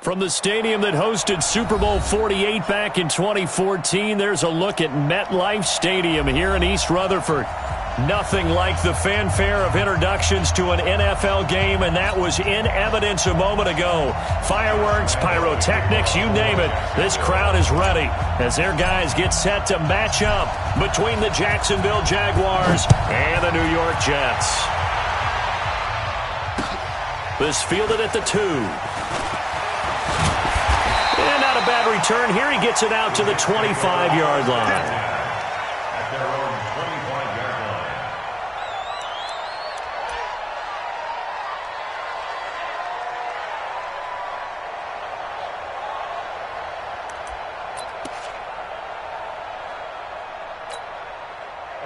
From the stadium that hosted Super Bowl 48 back in 2014, there's a look at MetLife Stadium here in East Rutherford. Nothing like the fanfare of introductions to an NFL game, and that was in evidence a moment ago. Fireworks, pyrotechnics, you name it. This crowd is ready as their guys get set to match up between the Jacksonville Jaguars and the New York Jets. This fielded at the 2. And not a bad return. Here he gets it out to the 25-yard line.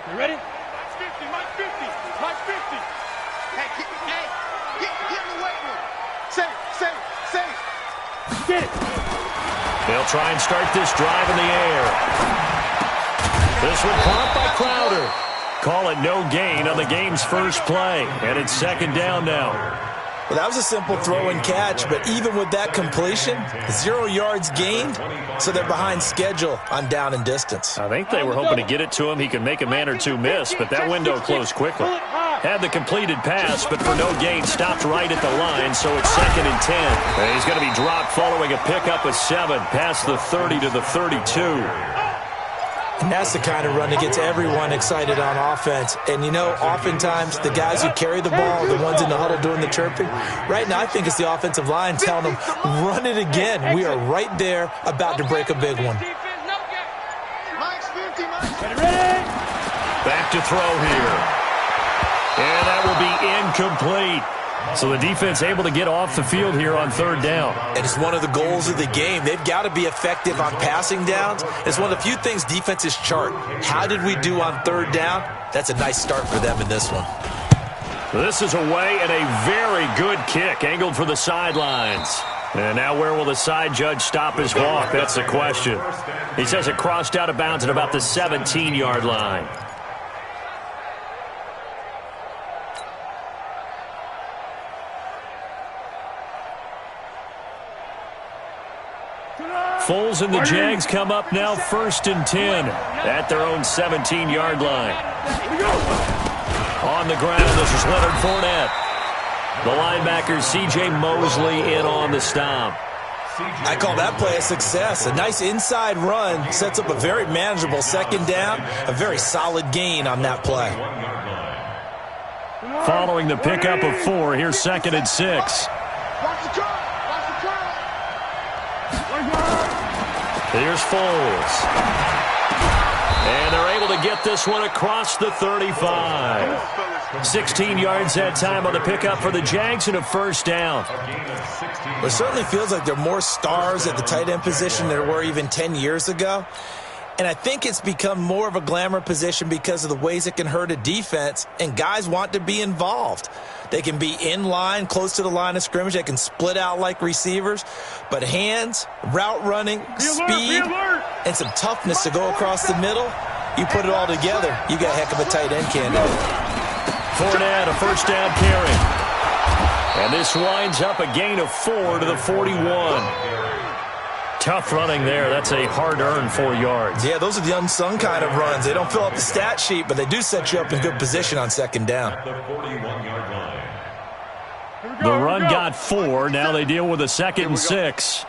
You ready? Mike 50, Mike 50, Mike 50. Hey, get in the weight room. Safe. Get it. They'll try and start this drive in the air. This one caught by Crowder. Call it no gain on the game's first play, and it's second down now. Well, that was a simple throw and catch, but even with that completion, 0 yards gained, so they're behind schedule on down and distance. I think they were hoping to get it to him. He could make a man or two miss, but that window closed quickly. Had the completed pass, but for no gain, stopped right at the line, so it's second and 10. And he's going to be dropped following a pickup of 7, past the 30 to the 32. And that's the kind of run that gets everyone excited on offense. And, you know, oftentimes the guys who carry the ball, the ones in the huddle doing the chirping, right now I think it's the offensive line telling them, run it again. We are right there about to break a big one. Back to throw here. And that will be incomplete. So the defense able to get off the field here on third down. And it's one of the goals of the game. They've got to be effective on passing downs. It's one of the few things defenses chart. How did we do on third down? That's a nice start for them in this one. This is away and a very good kick angled for the sidelines. And now where will the side judge stop his walk? That's the question. He says it crossed out of bounds at about the 17-yard line. Foles and the Jags come up now first and 10 at their own 17-yard line. On the ground, this is Leonard Fournette. The linebacker, C.J. Mosley, in on the stop. I call that play a success. A nice inside run sets up a very manageable second down, a very solid gain on that play. Following the pickup of 4, here's second and 6. Here's Foles. And they're able to get this one across the 35. 16 yards that time on the pickup for the Jags and a first down. It certainly feels like there are more stars at the tight end position than there were even 10 years ago. And I think it's become more of a glamour position because of the ways it can hurt a defense, and guys want to be involved. They can be in line, close to the line of scrimmage. They can split out like receivers. But hands, route running, speed, and some toughness to go across the middle, you put it all together, you got a heck of a tight end candidate. Fournette, a first down carry. And this winds up a gain of 4 to the 41. Tough running there. That's a hard-earned 4 yards. Yeah, those are the unsung kind of runs. They don't fill up the stat sheet, but they do set you up in good position on second down. The run got 4. Now they deal with a second and 6.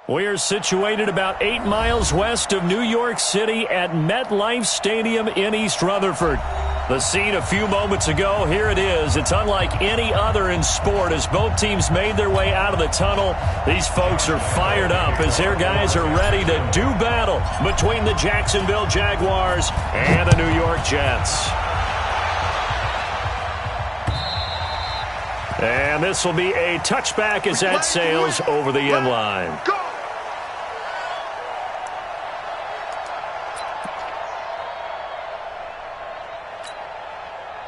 We're situated about 8 miles west of New York City at MetLife Stadium in East Rutherford. The scene a few moments ago, here it is. It's unlike any other in sport as both teams made their way out of the tunnel. These folks are fired up as their guys are ready to do battle between the Jacksonville Jaguars and the New York Jets. And this will be a touchback as that sails over the end line.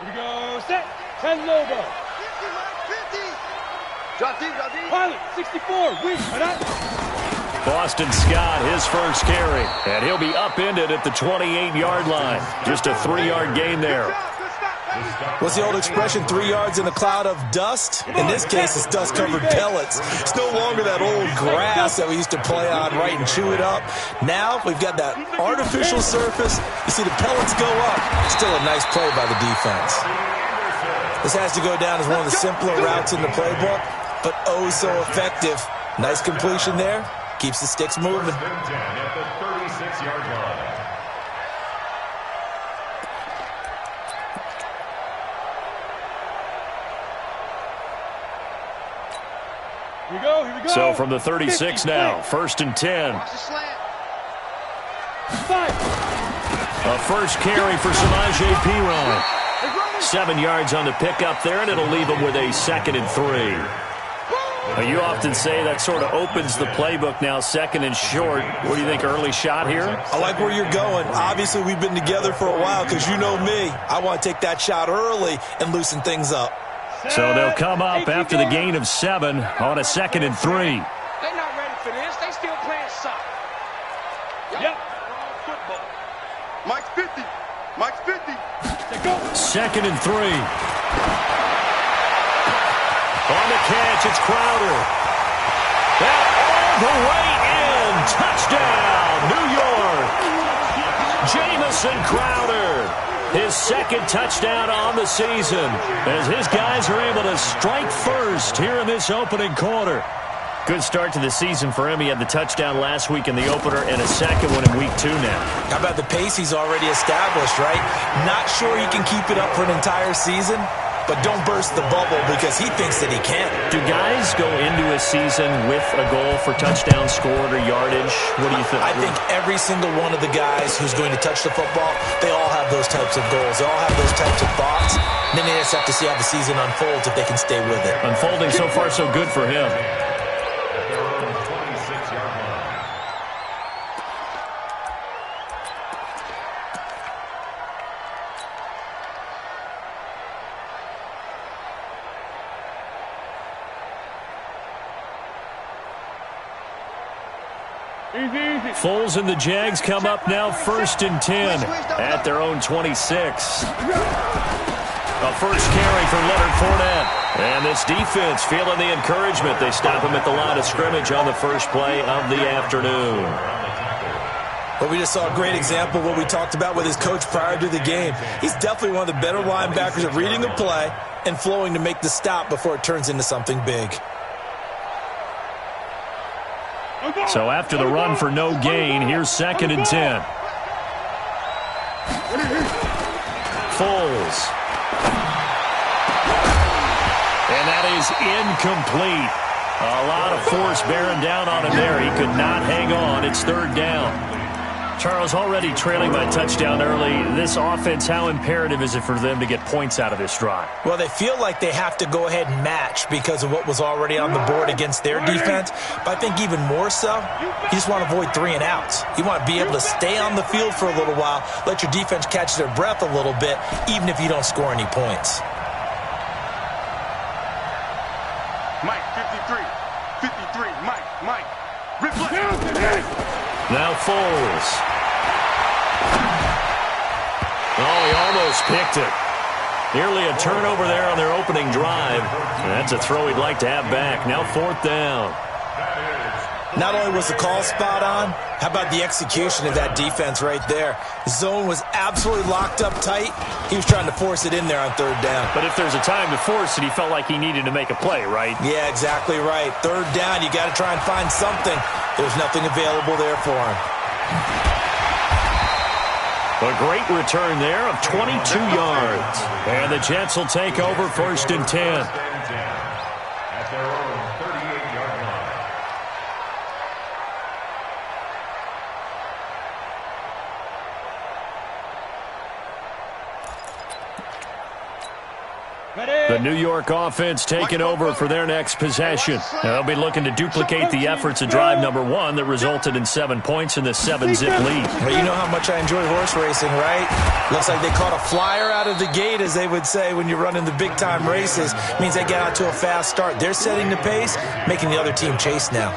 Here we go, set, 10 Lobo. 50. Pilot, 64, win, Boston Scott, his first carry, and he'll be upended at the 28-yard line. Just a 3-yard gain there. What's the old expression, 3 yards in a cloud of dust? In this case, it's dust-covered pellets. It's no longer that old grass that we used to play on, right, and chew it up. Now we've got that artificial surface. You see the pellets go up. Still a nice play by the defense. This has to go down as one of the simpler routes in the playbook, but oh so effective. Nice completion there. Keeps the sticks moving. At the 36-yard line. Here we go. So from the 36 now, 1st and 10. A first carry for Samaje Perine. 7 yards on the pickup there, and it'll leave him with a 2nd and 3. You often say that sort of opens the playbook now, 2nd and short. What do you think, early shot here? I like where you're going. Obviously, we've been together for a while because you know me. I want to take that shot early and loosen things up. So they'll come up after the gain of 7 on a 2nd and 3. They're not ready for this. They still playing soccer. Yep. Football. Mike's 50. 2nd and 3. On the catch, it's Crowder. That all the way in. Touchdown, New York. Jamison Crowder. His 2nd touchdown on the season as his guys are able to strike first here in this opening quarter. Good start to the season for him. He had the touchdown last week in the opener and a 2nd one in week 2 now. How about the pace he's already established, right? Not sure he can keep it up for an entire season, but don't burst the bubble because he thinks that he can. Do guys go into a season with a goal for touchdown scored or yardage? What do you think? I think every single one of the guys who's going to touch the football, they all have those types of goals. They all have those types of thoughts. And then they just have to see how the season unfolds if they can stay with it. Unfolding so far so good for him. Foles and the Jags come up now 1st and 10 at their own 26. A first carry for Leonard Fournette. And this defense feeling the encouragement. They stop him at the line of scrimmage on the first play of the afternoon. Well, we just saw a great example of what we talked about with his coach prior to the game. He's definitely one of the better linebackers at reading a play and flowing to make the stop before it turns into something big. So after the run for no gain, here's 2nd and 10. Foles. And that is incomplete. A lot of force bearing down on him there. He could not hang on. It's 3rd down. Charles, already trailing by touchdown early. This offense, how imperative is it for them to get points out of this drive? Well, they feel like they have to go ahead and match because of what was already on the board against their defense. But I think even more so, you just want to avoid 3 and outs. You want to be able to stay on the field for a little while, let your defense catch their breath a little bit, even if you don't score any points. Mike, 53. Mike. Now Foles. Oh, he almost picked it. Nearly a turnover there on their opening drive. And that's a throw he'd like to have back. Now 4th down. Not only was the call spot on, how about the execution of that defense right there? The zone was absolutely locked up tight. He was trying to force it in there on 3rd down. But if there's a time to force it, he felt like he needed to make a play, right? Yeah, exactly right. 3rd down, you got to try and find something. There's nothing available there for him. A great return there of 22 yards. And the Jets will take over 1st and 10. At their own 38-yard line. The New York offense taking over for their next possession. They'll be looking to duplicate the efforts of drive number 1 that resulted in 7 points in the 7-zip lead. Well, you know how much I enjoy horse racing, right? Looks like they caught a flyer out of the gate, as they would say when you're running the big-time races. Means they get out to a fast start. They're setting the pace, making the other team chase now.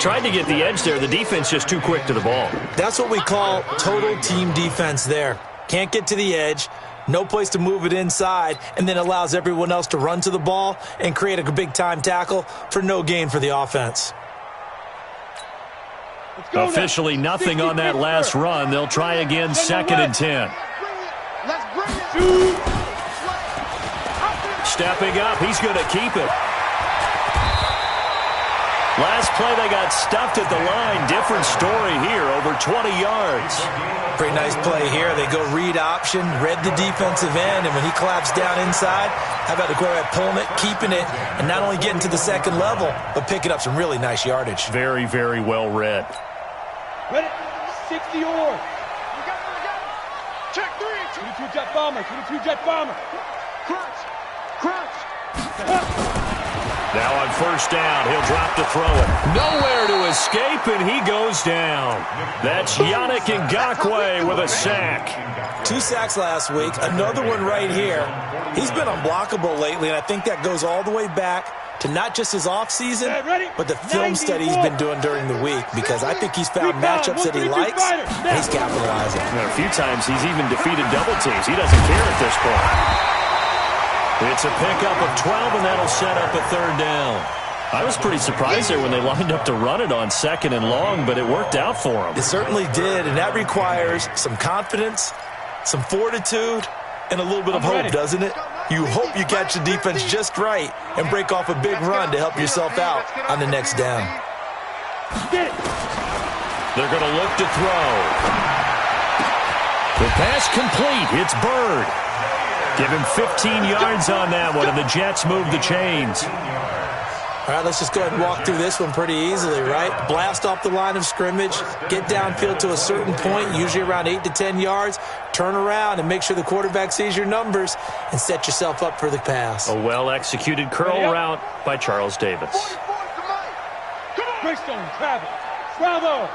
Tried to get the edge there. The defense just too quick to the ball. That's what we call total team defense there. Can't get to the edge. No place to move it inside, and then allows everyone else to run to the ball and create a big-time tackle for no gain for the offense. Officially nothing on that last run. They'll try again 2nd and 10. Stepping up, he's going to keep it. Last play, they got stuffed at the line. Different story here, over 20 yards. Pretty nice play here. They go read option, read the defensive end, and when he collapsed down inside, how about the quarterback pulling it, keeping it, and not only getting to the second level, but picking up some really nice yardage. Very, very well read. Ready? 60 or. Check 3. 22 jet bomber. 22 jet bomber. Crunch. Crunch. Now on 1st down, he'll drop to throw it. Nowhere to escape, and he goes down. That's Yannick Ngakoue with a sack. 2 sacks last week, another one right here. He's been unblockable lately, and I think that goes all the way back to not just his offseason, but the film study he's been doing during the week, because I think he's found matchups that he likes, and he's capitalizing. A few times he's even defeated double teams. He doesn't care at this point. It's a pickup of 12, and that'll set up a 3rd down. I was pretty surprised there when they lined up to run it on 2nd and long, but it worked out for them. It certainly did, and that requires some confidence, some fortitude, and a little bit of hope, doesn't it? You hope you catch the defense just right and break off a big run to help yourself out on the next down. They're going to look to throw. The pass complete. It's Bird. Give him 15 yards on that one, and the Jets move the chains. All right, let's just go ahead and walk through this one pretty easily, right? Blast off the line of scrimmage, get downfield to a certain point, usually around 8 to 10 yards, turn around and make sure the quarterback sees your numbers and set yourself up for the pass. A well-executed curl route by Charles Davis. Greystone, travel. Bravo.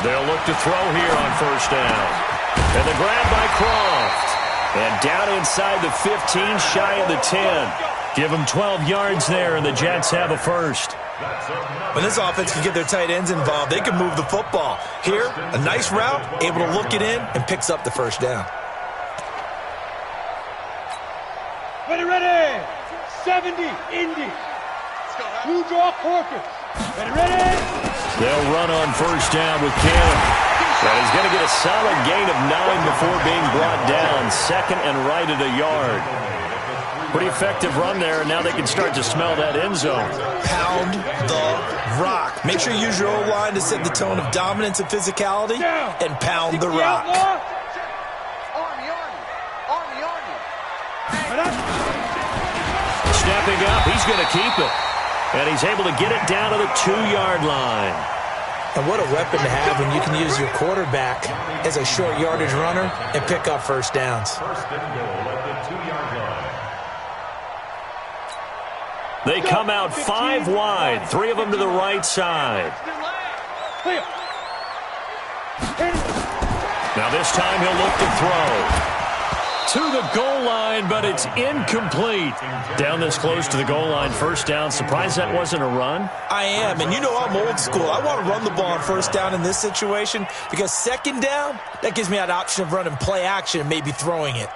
They'll look to throw here on 1st down. And the grab by Croft. And down inside the 15, shy of the 10. Give them 12 yards there, and the Jets have a 1st. When this offense can get their tight ends involved, they can move the football. Here, a nice route, able to look it in, and picks up the 1st down. Ready. 70, Indy. Blue draw, Corpus. Ready. They'll run on 1st down with Kim. And he's going to get a solid gain of 9 before being brought down. 2nd and right at a yard. Pretty effective run there, and now they can start to smell that end zone. Pound the rock. Make sure you use your O-line to set the tone of dominance and physicality, and pound the rock. Stepping up, he's going to keep it. And he's able to get it down to the 2-yard line. And what a weapon to have when you can use your quarterback as a short yardage runner and pick up 1st downs. 1st and goal at the 2-yard line. They come out 5 wide, 3 of them to the right side. Now this time he'll look to throw. To the goal line, but it's incomplete. Down this close to the goal line, 1st down. Surprised that wasn't a run? I am, and you know I'm old school. I want to run the ball on 1st down in this situation because 2nd down, that gives me that option of running play action and maybe throwing it.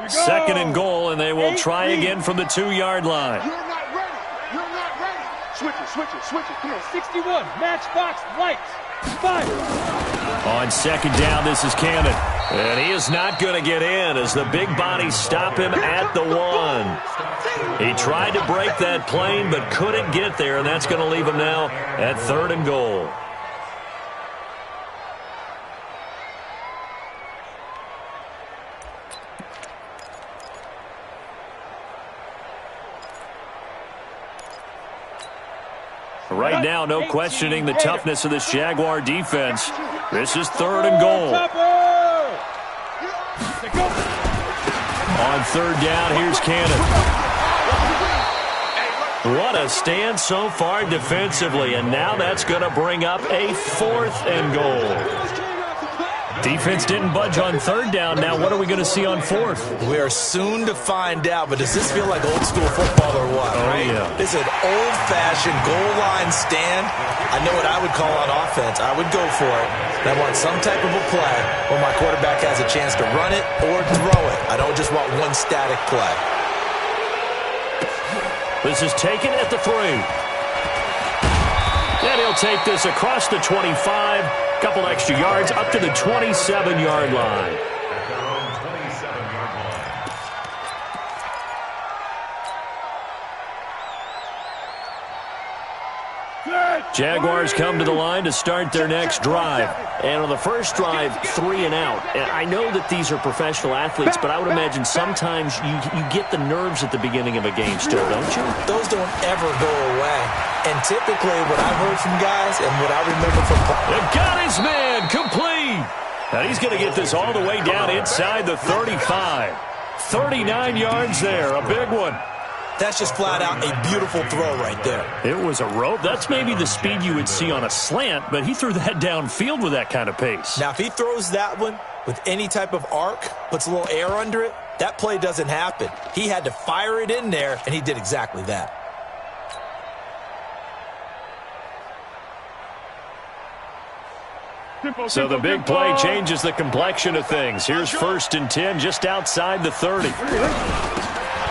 Second and goal, and they will try again from the 2-yard line. You're not ready. You're not ready. Switch it. Come on, 61. Matchbox lights. Fire. On second down, this is Cannon. And he is not going to get in as the big bodies stop him at the 1. He tried to break that plane but couldn't get there, and that's going to leave him now at 3rd and goal. Right now, no questioning the toughness of this Jaguar defense. This is 3rd and goal. On 3rd down, here's Cannon. What a stand so far defensively, and now that's going to bring up a 4th and goal. Defense didn't budge on 3rd down. Now what are we going to see on 4th? We are soon to find out, but does this feel like old school football or what? Oh, right? Yeah. This is an old-fashioned goal line stand. I know what I would call on offense. I would go for it. And I want some type of a play where my quarterback has a chance to run it or throw it. I don't just want one static play. This is taken at the 3. And he'll take this across the 25. Couple extra yards up to the 27-yard line. At their own 27-yard line. Jaguars come to the line to start their next drive. And on the first drive, 3 and out. And I know that these are professional athletes, but I would imagine sometimes you get the nerves at the beginning of a game still, don't you? Those don't ever go away. And typically what I've heard from guys and what I remember from... They've got his man complete. And he's going to get this all the way down inside the 35. 39 yards there, a big one. That's just flat out a beautiful throw right there. It was a rope. That's maybe the speed you would see on a slant, but he threw that downfield with that kind of pace. Now, if he throws that one with any type of arc, puts a little air under it, that play doesn't happen. He had to fire it in there, and he did exactly that. So the big play changes the complexion of things. Here's 1st and 10 just outside the 30.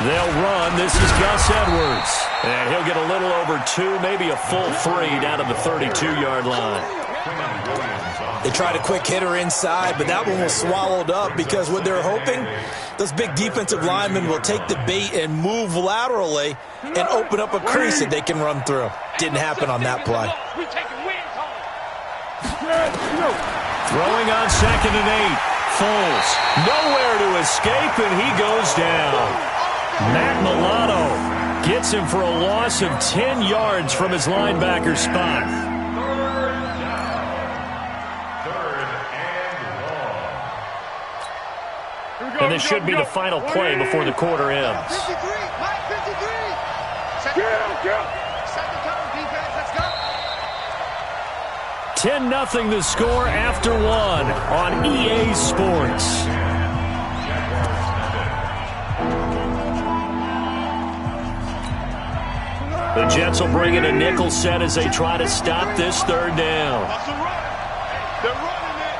They'll run. This is Gus Edwards. And he'll get a little over 2, maybe a full 3 down to the 32-yard line. They tried a quick hitter inside, but that one was swallowed up because what they're hoping, those big defensive linemen will take the bait and move laterally and open up a crease that they can run through. Didn't happen on that play. Throwing on 2nd and 8. Foles nowhere to escape, and he goes down. Matt Milano gets him for a loss of 10 yards from his linebacker spot. 3rd and long. And this should be the final play before the quarter ends. 53, Mike 53. Second time, defense, let's go. 10-0 the score after 1 on EA Sports. The Jets will bring in a nickel set as they try to stop this 3rd down. They're running it.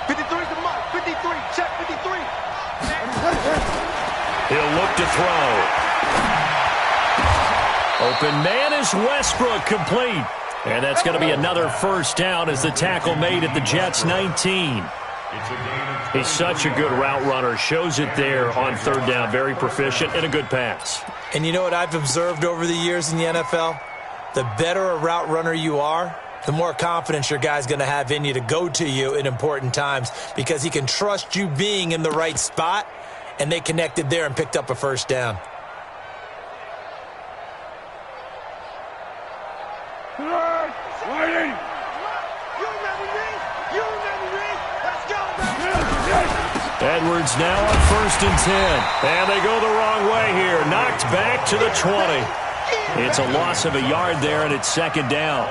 53's the mark. 53, check 53. He'll look to throw. Open man is Westbrook, complete. And that's going to be another 1st down as the tackle made at the Jets' 19. He's such a good route runner. Shows it there on 3rd down. Very proficient and a good pass. And you know what I've observed over the years in the NFL? The better a route runner you are, the more confidence your guy's going to have in you to go to you in important times because he can trust you being in the right spot, and they connected there and picked up a 1st down. Edwards now on 1st and 10. And they go the wrong way here. Knocked back to the 20. It's a loss of a yard there, and it's 2nd down.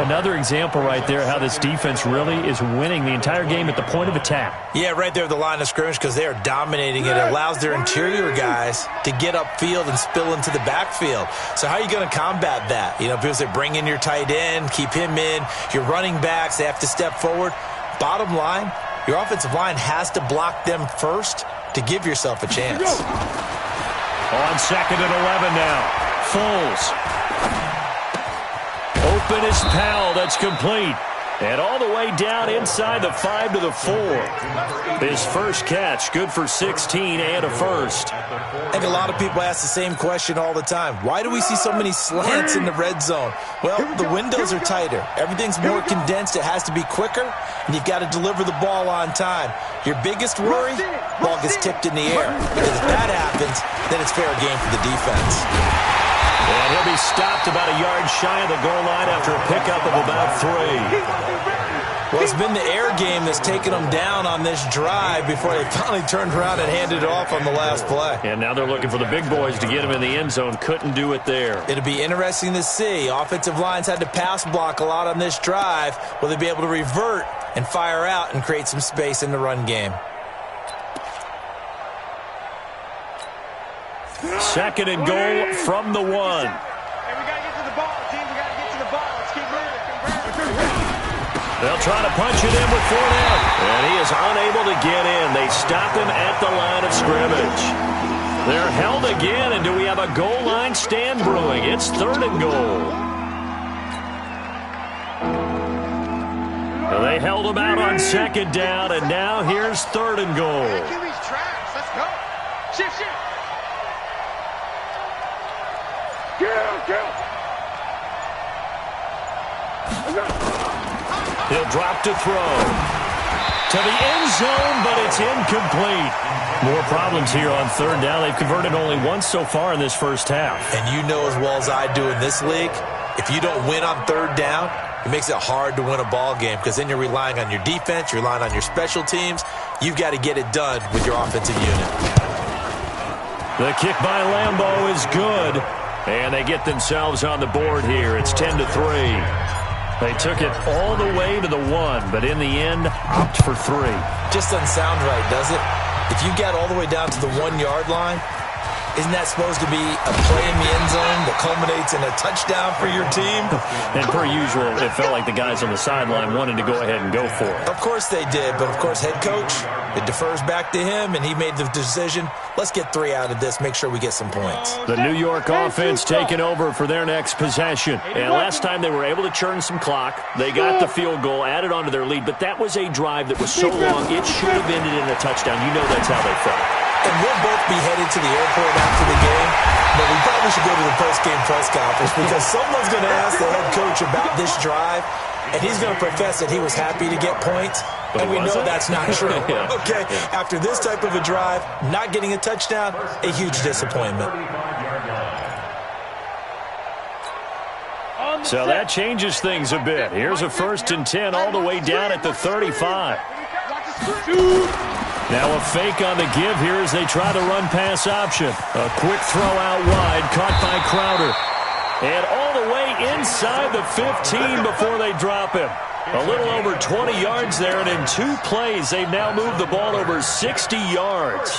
Another example right there how this defense really is winning the entire game at the point of attack. Yeah, right there at the line of scrimmage because they are dominating it. It allows their interior guys to get upfield and spill into the backfield. So how are you going to combat that? You know, people say bring in your tight end, keep him in. Your running backs, they have to step forward. Bottom line, your offensive line has to block them first to give yourself a chance. On 2nd and 11 now. Foles. Open is Powell. That's complete. And all the way down inside the 5 to the 4. His first catch, good for 16 and a first. I think a lot of people ask the same question all the time. Why do we see so many slants in the red zone? Well, the windows are tighter. Everything's more condensed. It has to be quicker, and you've got to deliver the ball on time. Your biggest worry, ball gets tipped in the air. Because if that happens, then it's fair game for the defense. And he'll be stopped about a yard shy of the goal line after a pickup of about 3. Well, it's been the air game that's taken them down on this drive before they finally turned around and handed it off on the last play. And now they're looking for the big boys to get him in the end zone. Couldn't do it there. It'll be interesting to see. Offensive lines had to pass block a lot on this drive. Will they be able to revert and fire out and create some space in the run game? Second and goal from the 1. Hey, we got to get to the ball, team. We got to get to the ball. Let's keep moving. They'll try to punch it in with 4 down. And he is unable to get in. They stop him at the line of scrimmage. They're held again, and do we have a goal line stand brewing? It's 3rd and goal. Well, they held him out on 2nd down, and now here's 3rd and goal. QB's trash. Let's go. Shift. He'll drop to throw. To the end zone, but it's incomplete. More problems here on 3rd down. They've converted only once so far in this first half. And you know as well as I do in this league, if you don't win on 3rd down, it makes it hard to win a ball game because then you're relying on your defense, you're relying on your special teams. You've got to get it done with your offensive unit. The kick by Lambeau is good. And they get themselves on the board here. It's 10 to 3. They took it all the way to the 1, but in the end, opt for 3. Just doesn't sound right, does it? If you get all the way down to the 1-yard line, isn't that supposed to be a play in the end zone that culminates in a touchdown for your team? And per usual, it felt like the guys on the sideline wanted to go ahead and go for it. Of course they did, but of course head coach, it defers back to him, and he made the decision, let's get 3 out of this, make sure we get some points. The New York offense taking over for their next possession. And last time they were able to churn some clock. They got the field goal, added onto their lead, but that was a drive that was so long, it should have ended in a touchdown. You know that's how they felt. And we'll both be headed to the airport after the game, but we probably should go to the post-game press conference because someone's going to ask the head coach about this drive, and he's going to profess that he was happy to get points, and we know that's not true. Okay, after this type of a drive, not getting a touchdown, a huge disappointment. So that changes things a bit. Here's a 1st and 10 all the way down at the 35. Now a fake on the give here as they try the run-pass option. A quick throw out wide, caught by Crowder. And all the way inside the 15 before they drop him. A little over 20 yards there, and in 2 plays, they've now moved the ball over 60 yards.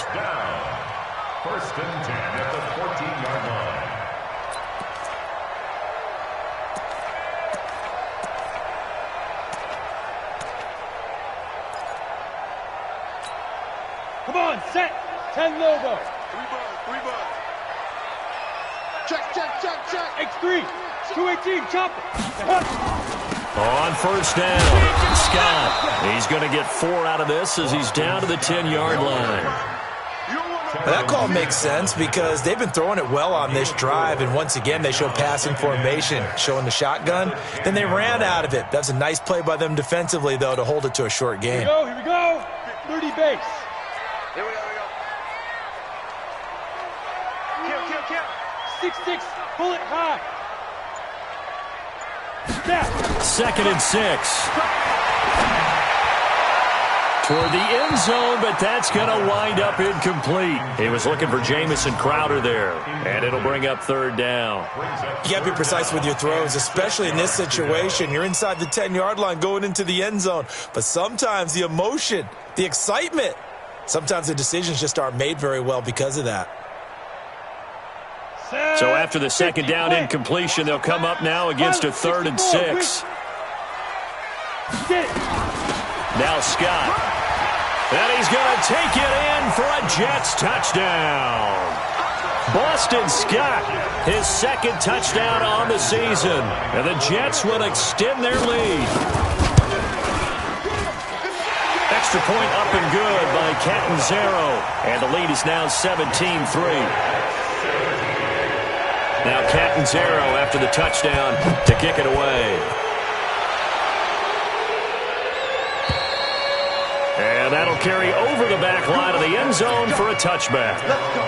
1st and 10 at the 14-yard line. Come on, set. 10 Lobo. 3 ball. Check. X3. 218, chop it. On 1st down, Scott. He's going to get 4 out of this as he's down to the 10-yard line. That call makes sense because they've been throwing it well on this drive, and once again they show passing formation, showing the shotgun. Then they ran out of it. That's a nice play by them defensively, though, to hold it to a short game. Here we go. 30 base. Here we go. Kill. 6-6, pull it high. Snap. 2nd and 6. Toward the end zone, but that's going to wind up incomplete. He was looking for Jamison Crowder there, and it'll bring up 3rd down. You got to be precise with your throws, especially in this situation. You're inside the 10-yard line going into the end zone, but sometimes the emotion, the excitement, sometimes the decisions just aren't made very well because of that. So after the 2nd down incompletion, they'll come up now against a 3rd and 6. Now Scott. And he's going to take it in for a Jets touchdown. Boston Scott, his second touchdown on the season. And the Jets will extend their lead. Extra point up and good by Catanzaro. And the lead is now 17-3. Now Catanzaro after the touchdown to kick it away. And that'll carry over the back line of the end zone for a touchback. Let's go.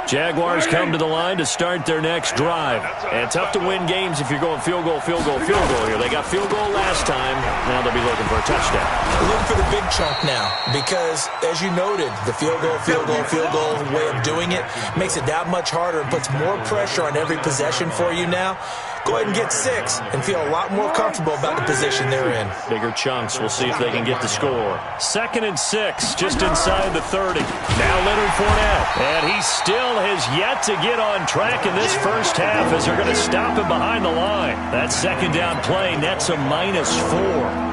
Jaguars come to the line to start their next drive. And tough to win games if you're going field goal here. They got field goal last time. Now they'll be looking for a touchdown. Looking for the big chunk now because, as you noted, the field goal way of doing it makes it that much harder and puts more pressure on every possession for you now. Go ahead and get 6 and feel a lot more comfortable about the position they're in. Bigger chunks. We'll see if they can get the score. 2nd and 6, just inside the 30. Now Leonard Fournette. And he still has yet to get on track in this first half as they're going to stop him behind the line. That second down play nets a -4.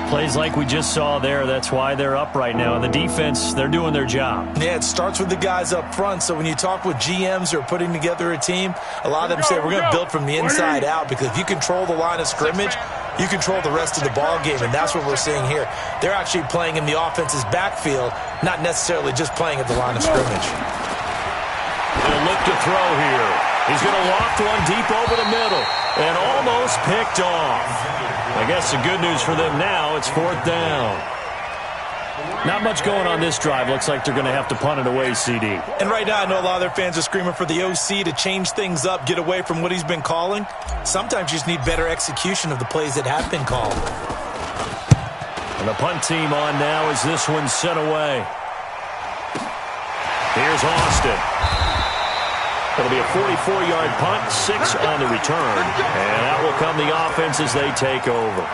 Plays like we just saw there. That's why they're up right now. And the defense, they're doing their job. Yeah, it starts with the guys up front. So when you talk with GMs who are putting together a team, a lot of them say we're going to build from the inside out because if you control the line of scrimmage, you control the rest of the ball game, and that's what we're seeing here. They're actually playing in the offense's backfield, not necessarily just playing at the line of scrimmage. They'll look to throw here. He's going to loft one deep over the middle and almost picked off. I guess the good news for them now, it's 4th down. Not much going on this drive. Looks like they're going to have to punt it away, CD. And right now, I know a lot of their fans are screaming for the OC to change things up, get away from what he's been calling. Sometimes you just need better execution of the plays that have been called. And the punt team on now as this one's sent away. Here's Austin. It'll be a 44-yard punt, 6 on the return. And that will come the offense as they take over.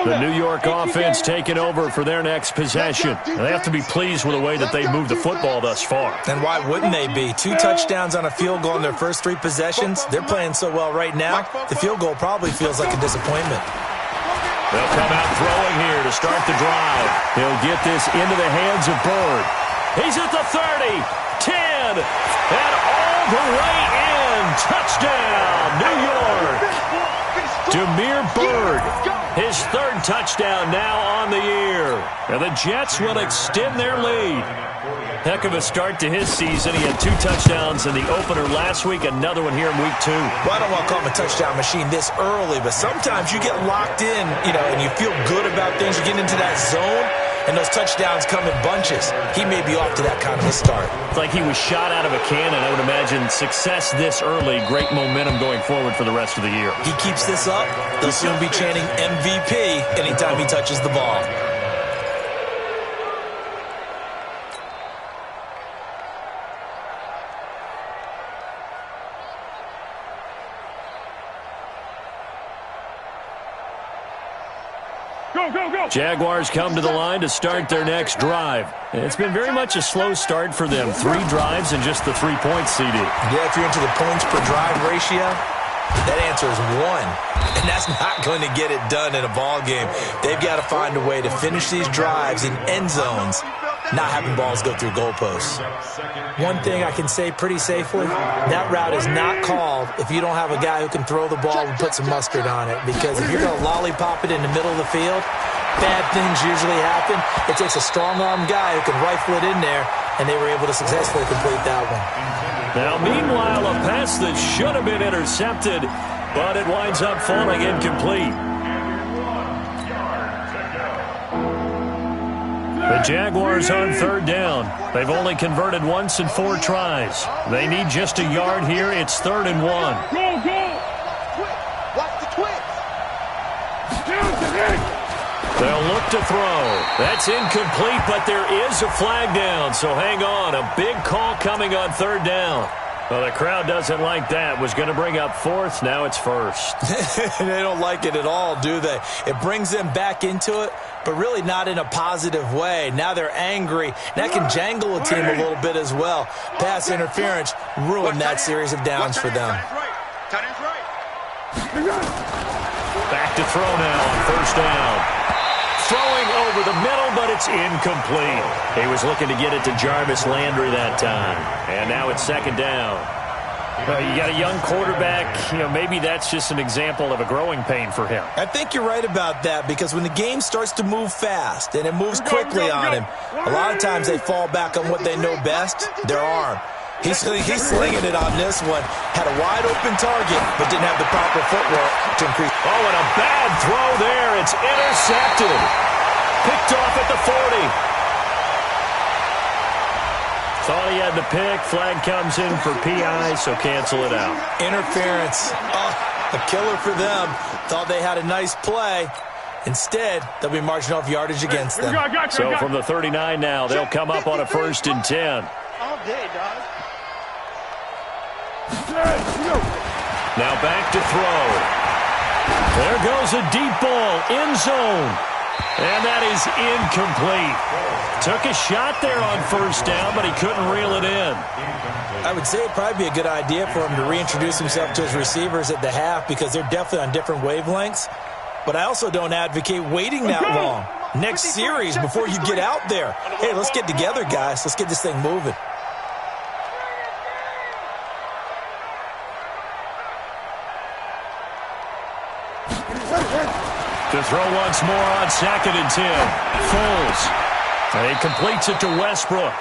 The New York offense taking over for their next possession. They have to be pleased with the way that they've moved the football thus far. And why wouldn't they be? 2 touchdowns on a field goal in their first 3 possessions. They're playing so well right now, the field goal probably feels like a disappointment. They'll come out throwing here to start the drive. He'll get this into the hands of Bird. He's at the 30, 10, and all the way in. Touchdown, New York. Demir Bird, his 3rd touchdown now on the year. And the Jets will extend their lead. Heck of a start to his season. He had 2 touchdowns in the opener last week, another one here in week 2. Well, I don't want to call him a touchdown machine this early, but sometimes you get locked in, and you feel good about things. You get into that zone, and those touchdowns come in bunches. He may be off to that kind of a start. It's like he was shot out of a cannon. I would imagine success this early, great momentum going forward for the rest of the year. He keeps this up, they'll soon be chanting MVP anytime he touches the ball. Jaguars come to the line to start their next drive. It's been very much a slow start for them. 3 drives and just the 3 points, CD. Yeah, if you're into the points per drive ratio, that answer is 1. And that's not going to get it done in a ball game. They've got to find a way to finish these drives in end zones, not having balls go through goalposts. One thing I can say pretty safely, that route is not called if you don't have a guy who can throw the ball and put some mustard on it. Because if you're going to lollipop it in the middle of the field, bad things usually happen. It takes a strong-arm guy who can rifle it in there, and they were able to successfully complete that one. Now, meanwhile, a pass that should have been intercepted, but it winds up falling incomplete. The Jaguars on 3rd down. They've only converted once in 4 tries. They need just a yard here. It's 3rd and 1. Go! Watch the twist. They'll look to throw. That's incomplete, but there is a flag down, so hang on. A big call coming on 3rd down. Well, the crowd doesn't like that. Was going to bring up 4th. Now it's 1st. They don't like it at all, do they? It brings them back into it. but really not in a positive way. Now they're angry. That can jangle a team a little bit as well. Pass interference ruined that series of downs for them. Back to throw now on first down. Throwing over the middle, but it's incomplete. He was looking to get it to Jarvis Landry that time. And now it's second down. You got a young quarterback. Maybe that's just an example of a growing pain for him. I think you're right about that, because when the game starts to move fast and it moves quickly on him, a lot of times they fall back on what they know best, their arm. He's slinging it on this one. Had a wide-open target, but didn't have the proper footwork to increase. Oh, and a bad throw there. It's intercepted. Picked off at the 40. Thought he had the pick. Flag comes in for PI, so cancel it out. Interference. Oh, a killer for them. Thought they had a nice play. Instead, they'll be marching off yardage against them. So from the 39 now, they'll come up on a 1st and 10. All day, dog. Now back to throw. There goes a deep ball, end zone. And that is incomplete. Took a shot there on first down, but he couldn't reel it in. I would say it'd probably be a good idea for him to reintroduce himself to his receivers at the half, because they're definitely on different wavelengths. But I also don't advocate waiting that long. Next series before you get out there. Hey, let's get together, guys. Let's get this thing moving. To throw once more on 2nd and 10. Foles. And he completes it to Westbrook.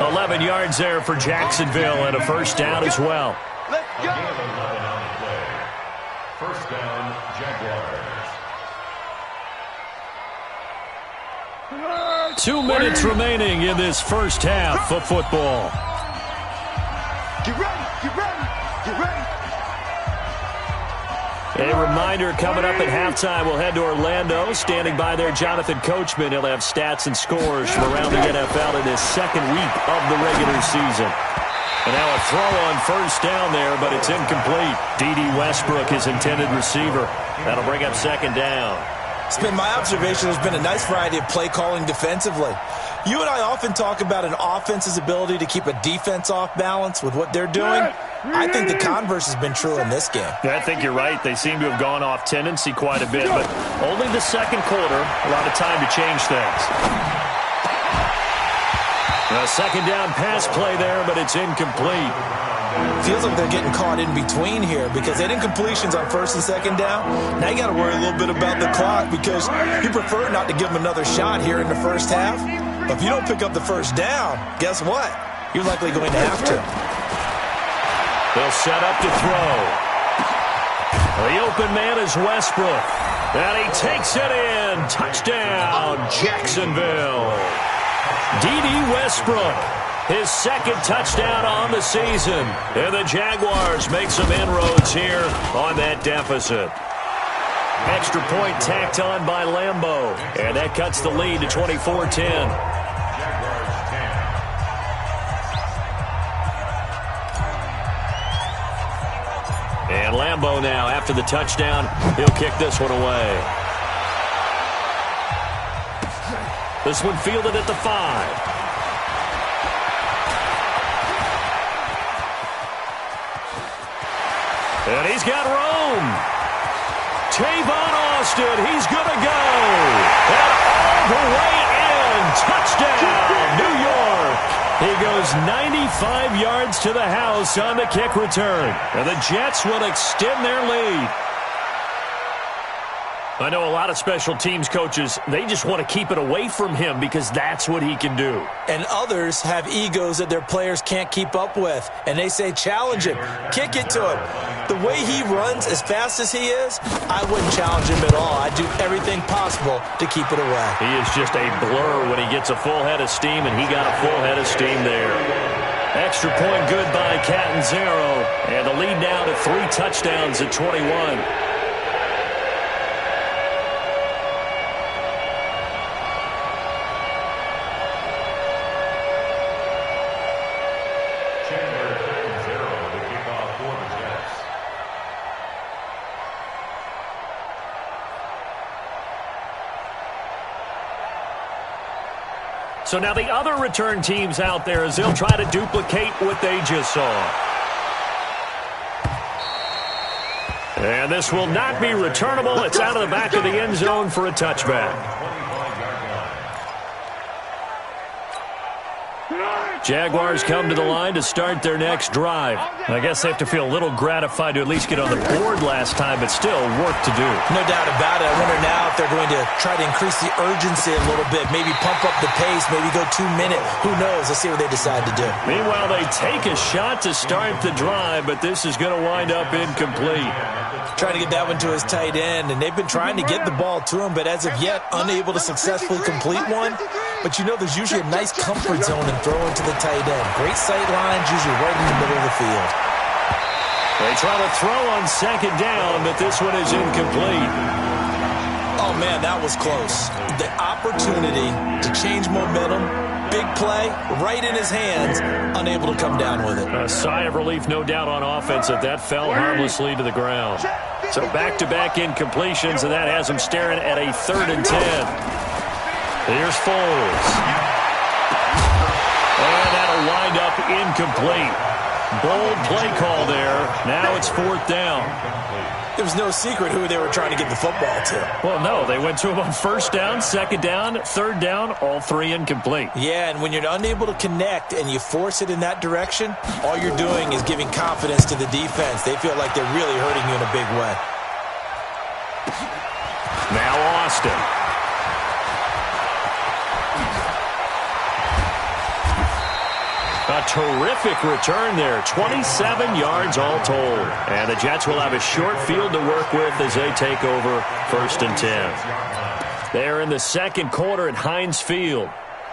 11 yards there for Jacksonville and a first down as well. Let's go. 11 on the play. First down, Jaguars. 2 minutes remaining in this first half of football. Get ready, get ready, get ready. A reminder, coming up at halftime, we'll head to Orlando. Standing by there, Jonathan Coachman. He'll have stats and scores from around the NFL in his second week of the regular season. And now a throw on first down there, but it's incomplete. D.D. Westbrook, his intended receiver. That'll bring up second down. It's been my observation there's been a nice variety of play calling defensively. You and I often talk about an offense's ability to keep a defense off balance with what they're doing. I think the converse has been true in this game. Yeah, I think you're right. They seem to have gone off tendency quite a bit, but only the second quarter, a lot of time to change things. A second down pass play there, but it's incomplete. Feels like they're getting caught in between here, because they had incompletions on 1st and 2nd down. Now you got to worry a little bit about the clock, because you prefer not to give them another shot here in the first half. But if you don't pick up the first down, guess what? You're likely going to have to. They'll set up to throw. The open man is Westbrook. And he takes it in. Touchdown, Jacksonville. D.D. Westbrook, his second touchdown on the season. And the Jaguars make some inroads here on that deficit. Extra point tacked on by Lambeau. And that cuts the lead to 24-10. And Lambeau now, after the touchdown, he'll kick this one away. This one fielded at the 5. And he's got room. Tavon Austin, he's going to go. And all the way in. Touchdown, New York. He goes 95 yards to the house on the kick return. And the Jets will extend their lead. I know a lot of special teams coaches, they just want to keep it away from him because that's what he can do. And others have egos that their players can't keep up with. And they say, challenge him, kick it to him. The way he runs as fast as he is, I wouldn't challenge him at all. I'd do everything possible to keep it away. He is just a blur when he gets a full head of steam, and he got a full head of steam there. Extra point good by Catanzaro. And the lead now to 3 touchdowns at 21. So now the other return teams out there as they'll try to duplicate what they just saw. And this will not be returnable. It's out of the back of the end zone for a touchback. Jaguars come to the line to start their next drive. I guess they have to feel a little gratified to at least get on the board last time, but still work to do. No doubt about it. I wonder now if they're going to try to increase the urgency a little bit, maybe pump up the pace, maybe go 2 minute. Who knows? Let's see what they decide to do. Meanwhile, they take a shot to start the drive, but this is going to wind up incomplete. Trying to get that one to his tight end, and they've been trying to get the ball to him, but as of yet, unable to successfully complete one. But you know there's usually a nice comfort zone in throwing to the tight end. Great sight lines, usually right in the middle of the field. They try to throw on second down, but this one is incomplete. Oh, man, that was close. The opportunity to change momentum, big play, right in his hands, unable to come down with it. A sigh of relief, no doubt, on offense that fell harmlessly to the ground. So back-to-back incompletions, and that has him staring at a 3rd and 10. Here's Foles. And that'll wind up incomplete. Bold play call there. Now it's 4th down. There was no secret who they were trying to get the football to. Well, no. They went to him on 1st down, 2nd down, 3rd down, all 3 incomplete. Yeah, and when you're unable to connect and you force it in that direction, all you're doing is giving confidence to the defense. They feel like they're really hurting you in a big way. Now Austin. A terrific return there. 27 yards all told. And the Jets will have a short field to work with as they take over 1st and 10. They're in the 2nd quarter at Heinz Field.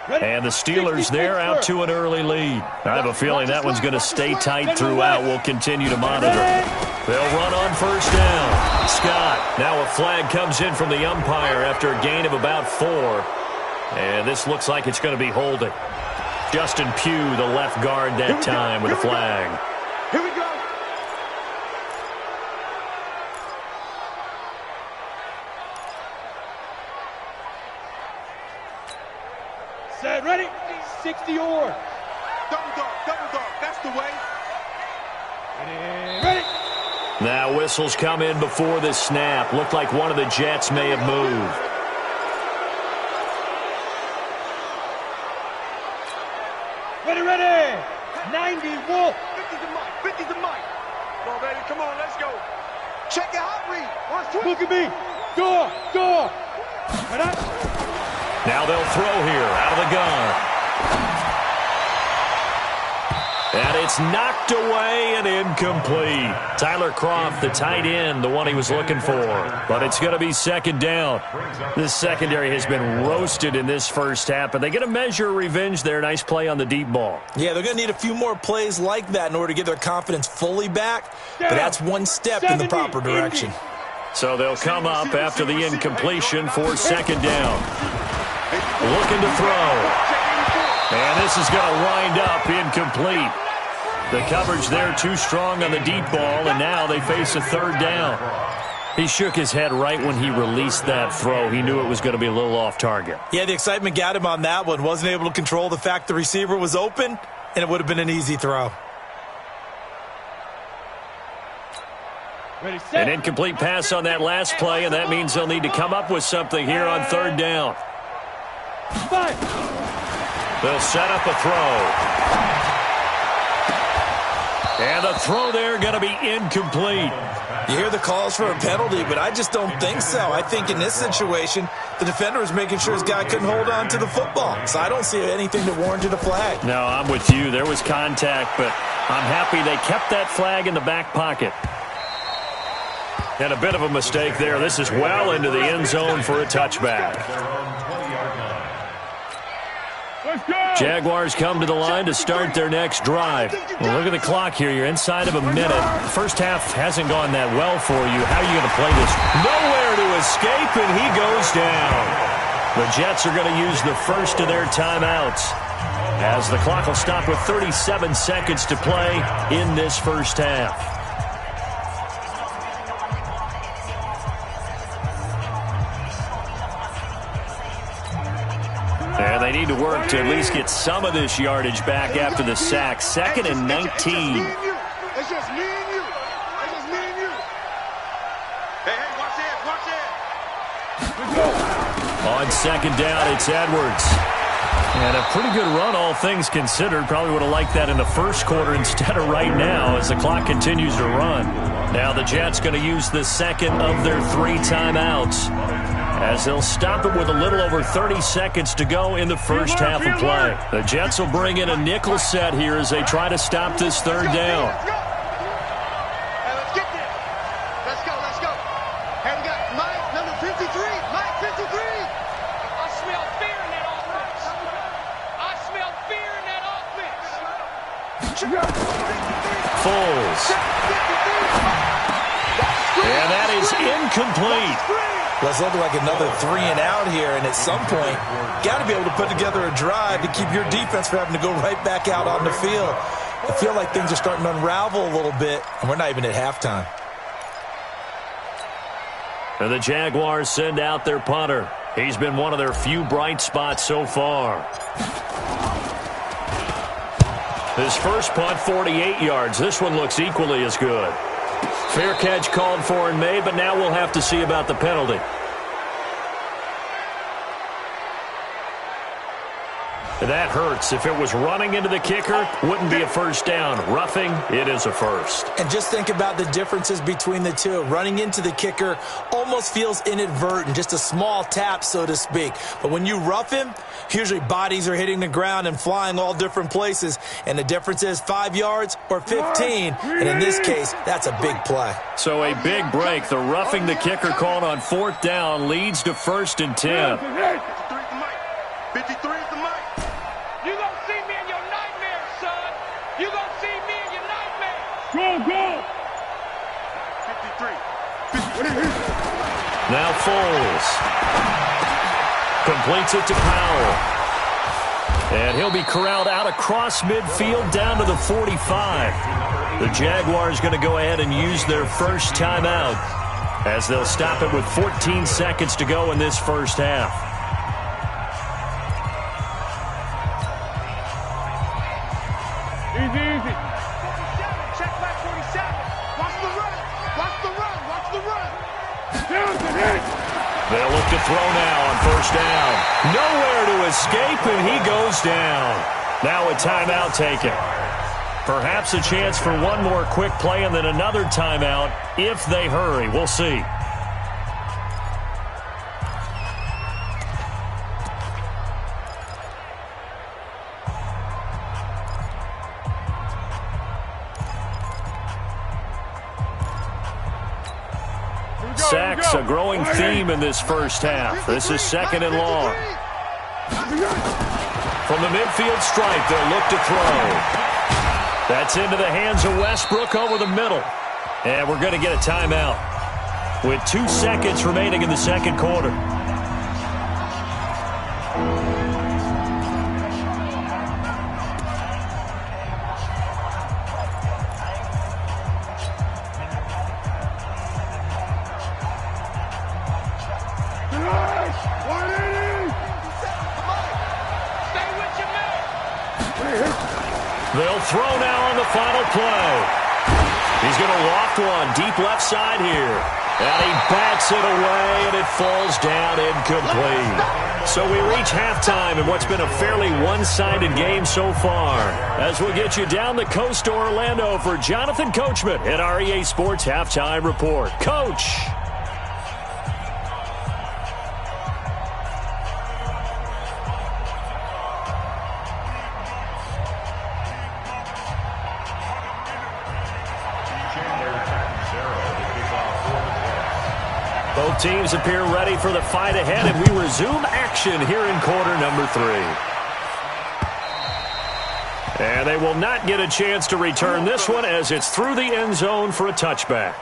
And the Steelers, they're out to an early lead. I have a feeling that one's going to stay tight throughout. We'll continue to monitor. They'll run on 1st down. Scott. Now a flag comes in from the umpire after a gain of about 4. And this looks like it's going to be holding. Justin Pugh, the left guard that time with a flag. Here we go. Set, ready? 60 or. Double dog. That's the way. Ready? Now whistles come in before the snap. Looked like one of the Jets may have moved. Ready. 90, Wolf. 50's the mic. Come on, baby. Come on, let's go. Check your hot read. Look at me. Door. Now they'll throw here out of the gun. And it's knocked away and incomplete. Tyler Kroft, the tight end, the one he was looking for. But it's going to be 2nd down. This secondary has been roasted in this first half, but they get a measure of revenge there. Nice play on the deep ball. Yeah, they're going to need a few more plays like that in order to get their confidence fully back. But that's one step in the proper direction. So they'll come up after the incompletion for 2nd down. Looking to throw. And this is going to wind up incomplete. The coverage there too strong on the deep ball, and now they face a 3rd down. He shook his head right when he released that throw. He knew it was going to be a little off target. Yeah, the excitement got him on that one. Wasn't able to control the fact the receiver was open, and it would have been an easy throw. Ready, set. An incomplete pass on that last play, and that means they'll need to come up with something here on 3rd down. 5. They'll set up a throw. And the throw there going to be incomplete. You hear the calls for a penalty, but I just don't think so. I think in this situation, the defender was making sure his guy couldn't hold on to the football. So I don't see anything that warranted a flag. No, I'm with you. There was contact, but I'm happy they kept that flag in the back pocket. And a bit of a mistake there. This is well into the end zone for a touchback. Jaguars come to the line to start their next drive. Well, look at the clock here. You're inside of a minute. First half hasn't gone that well for you. How are you going to play this? Nowhere to escape, and he goes down. The Jets are going to use the first of their timeouts, as the clock will stop with 37 seconds to play in this first half. And they They need to work to at least get some of this yardage back after the sack. 2nd and 19. It's just me and you. It's just me and you. It's just me and you. Hey, watch that. On 2nd down, it's Edwards. And a pretty good run, all things considered. Probably would have liked that in the first quarter instead of right now as the clock continues to run. Now the Jets going to use the 2nd of their 3 timeouts as they'll stop it with a little over 30 seconds to go in the first half of play. The Jets will bring in a nickel set here as they try to stop this 3rd down. Let's get there. Let's go. Hey, we got Mike, number 53. Mike, 53. I smell fear in that offense. I smell fear in that offense. Foles. And that is incomplete. Let's look like another 3 and out here, and at some point, got to be able to put together a drive to keep your defense from having to go right back out on the field. I feel like things are starting to unravel a little bit, and we're not even at halftime. And the Jaguars send out their punter. He's been one of their few bright spots so far. His first punt, 48 yards. This one looks equally as good. Fair catch called for and made, but now we'll have to see about the penalty. That hurts. If it was running into the kicker, wouldn't be a first down. Roughing, it is a first. And just think about the differences between the two. Running into the kicker almost feels inadvertent, just a small tap, so to speak. But when you rough him, usually bodies are hitting the ground and flying all different places. And the difference is 5 yards or 15. And in this case, that's a big play. So a big break. The roughing the kicker called on 4th down leads to 1st and 10. 53 is the mic. You gonna see me in your nightmares, son. You gonna see me in your nightmares. Go. 53. Now Foles. Completes it to Powell. And he'll be corralled out across midfield down to the 45. The Jaguars going to go ahead and use their first timeout as they'll stop it with 14 seconds to go in this first half. Easy. Check back 47. Watch the run. They'll look to throw now on 1st down. Nowhere to escape, and he goes down. Now a timeout taken. Perhaps a chance for one more quick play and then another timeout if they hurry. We'll see. Sacks, a growing theme in this first half. This is 2nd and long. From the midfield stripe, they'll look to throw. That's into the hands of Westbrook over the middle. And we're going to get a timeout with 2 seconds remaining in the second quarter. They'll throw now on the final play. He's going to loft one deep left side here. And he bats it away, and it falls down incomplete. So we reach halftime in what's been a fairly one-sided game so far. As we'll get you down the coast to Orlando for Jonathan Coachman at our EA Sports Halftime Report. Coach. Both teams appear ready for the fight ahead, and we resume action here in quarter number 3. And they will not get a chance to return this one as it's through the end zone for a touchback.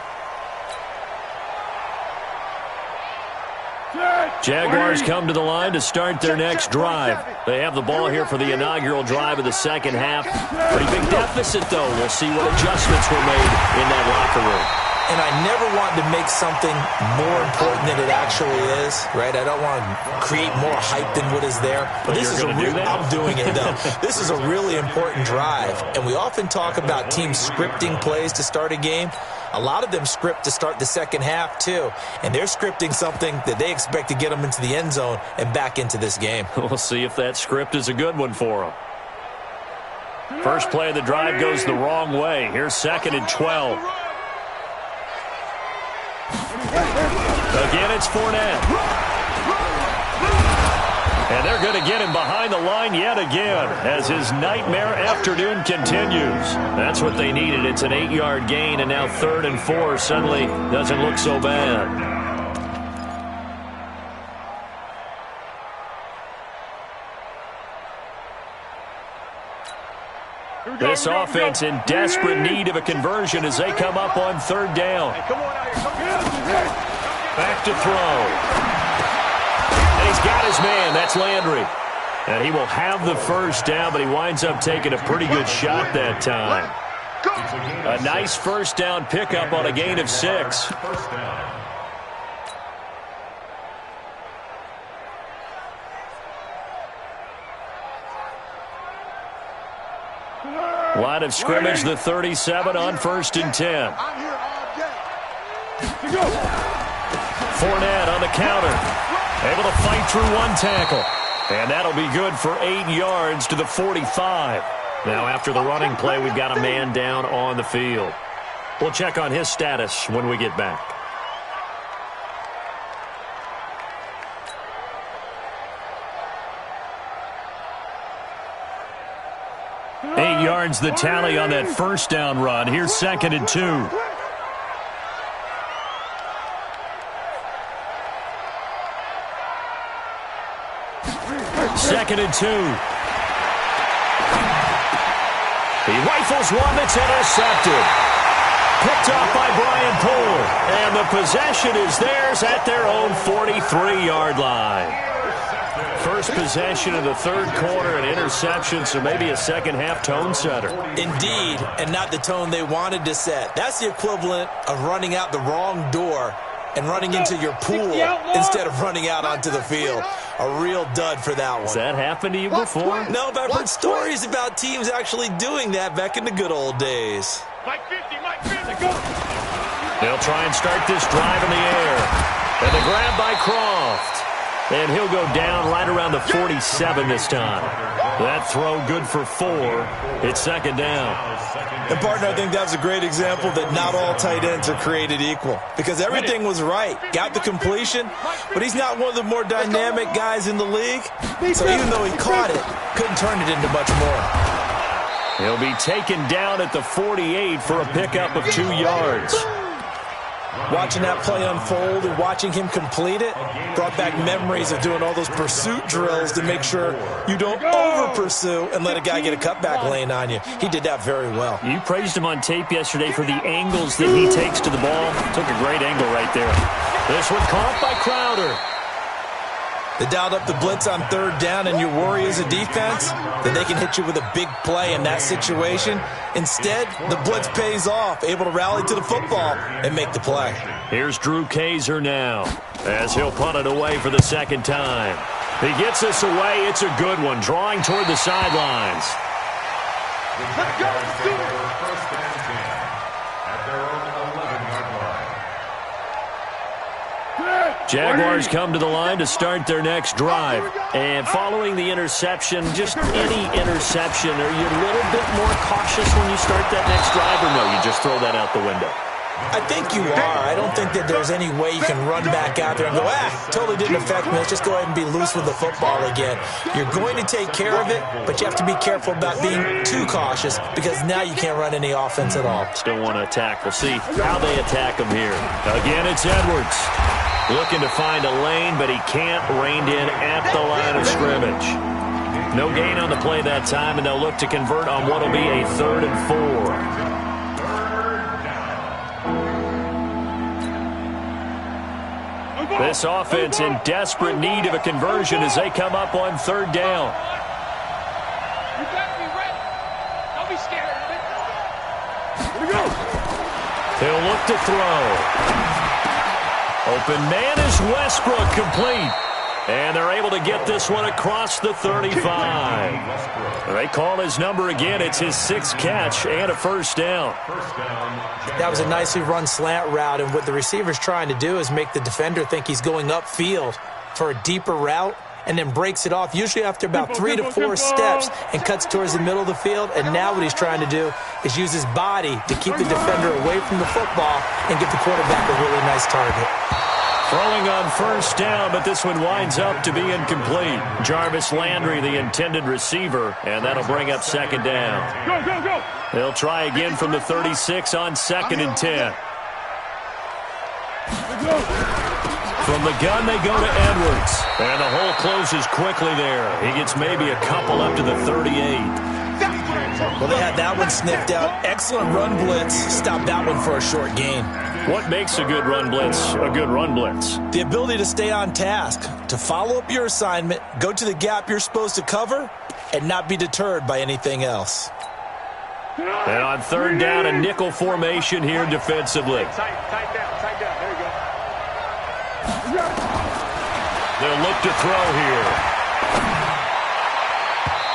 Jaguars come to the line to start their next drive. They have the ball here for the inaugural drive of the second half. Pretty big deficit, though. We'll see what adjustments were made in that locker room. and I never want to make something more important than it actually is, right? I don't want to create more hype than what is there. But this is I'm doing it, though. This is a really important drive, and we often talk about teams scripting plays to start a game. A lot of them script to start the second half, too, and they're scripting something that they expect to get them into the end zone and back into this game. We'll see if that script is a good one for them. First play of the drive goes the wrong way. Here's 2nd and 12. Again, it's Fournette. And they're going to get him behind the line yet again as his nightmare afternoon continues. That's what they needed. It's an 8-yard gain, and now 3rd and 4 suddenly doesn't look so bad. This offense in desperate need of a conversion as they come up on 3rd down. Back to throw. And he's got his man. That's Landry. And he will have the first down, but he winds up taking a pretty good shot that time. A nice first down pickup on a gain of 6. Line of scrimmage, the 37 on 1st and 10. Fournette on the counter. Able to fight through one tackle. And that'll be good for 8 yards to the 45. Now after the running play, we've got a man down on the field. We'll check on his status when we get back. Eight yards the tally on that first down run. Here's 2nd and 2. Second and 2. He rifles one that's intercepted. Picked off by Brian Poole. And the possession is theirs at their own 43-yard line. First possession of the 3rd quarter, an interception, so maybe a second-half tone setter. Indeed, and not the tone they wanted to set. That's the equivalent of running out the wrong door and running into your pool instead of running out onto the field. A real dud for that one. Has that happened to you before? No, but I've heard stories about teams actually doing that back in the good old days. Mike 50, go. They'll try and start this drive in the air. And the grab by Croft. And he'll go down right around the 47 this time. That throw good for 4. It's 2nd down. And, partner, I think that was a great example that not all tight ends are created equal. Because everything was right. Got the completion, but he's not one of the more dynamic guys in the league. So even though he caught it, couldn't turn it into much more. He'll be taken down at the 48 for a pickup of 2 yards. Watching that play unfold and watching him complete it brought back memories of doing all those pursuit drills to make sure you don't over-pursue and let a guy get a cutback lane on you. He did that very well. You praised him on tape yesterday for the angles that he takes to the ball. Took a great angle right there. This one caught by Crowder. They dialed up the blitz on 3rd down, and your worry as a defense that they can hit you with a big play in that situation. Instead, the blitz pays off, able to rally to the football and make the play. Here's Drew Kaiser now as he'll punt it away for the 2nd time. He gets this away. It's a good one, drawing toward the sidelines. Let's go. Let's do it. First and 10 at their own 11-yard line. Jaguars come to the line to start their next drive. And following the interception, just any interception, are you a little bit more cautious when you start that next drive, or no, you just throw that out the window? I think you are. I don't think that there's any way you can run back out there and go, totally didn't affect me. Let's just go ahead and be loose with the football again. You're going to take care of it, but you have to be careful about being too cautious because now you can't run any offense at all. Still want to attack. We'll see how they attack him here. Again, it's Edwards. Looking to find a lane, but he can't. Reined in at the line of scrimmage. No gain on the play that time, and they'll look to convert on what will be a 3rd and 4. This offense in desperate need of a conversion as they come up on 3rd down. You got to be ready. Don't be scared of it. Here we go. He'll look to throw. Open man is Westbrook, complete. And they're able to get this one across the 35. They call his number again. It's his 6th catch and a first down. That was a nicely run slant route, and what the receiver's trying to do is make the defender think he's going upfield for a deeper route, and then breaks it off, usually after about 3 to 4 steps, and cuts towards the middle of the field. And now what he's trying to do is use his body to keep the defender away from the football and give the quarterback a really nice target. Throwing on first down, but this one winds up to be incomplete. Jarvis Landry, the intended receiver, and that'll bring up second down. Go, go, go. They'll try again from the 36 on 2nd and 10. From the gun, they go to Edwards. And the hole closes quickly there. He gets maybe a couple up to the 38. Well, they had that one sniffed out. Excellent run blitz. Stopped that one for a short gain. What makes a good run blitz a good run blitz? The ability to stay on task, to follow up your assignment, go to the gap you're supposed to cover, and not be deterred by anything else. And on 3rd down, a nickel formation here defensively. Tight down. There you go. They'll look to throw here.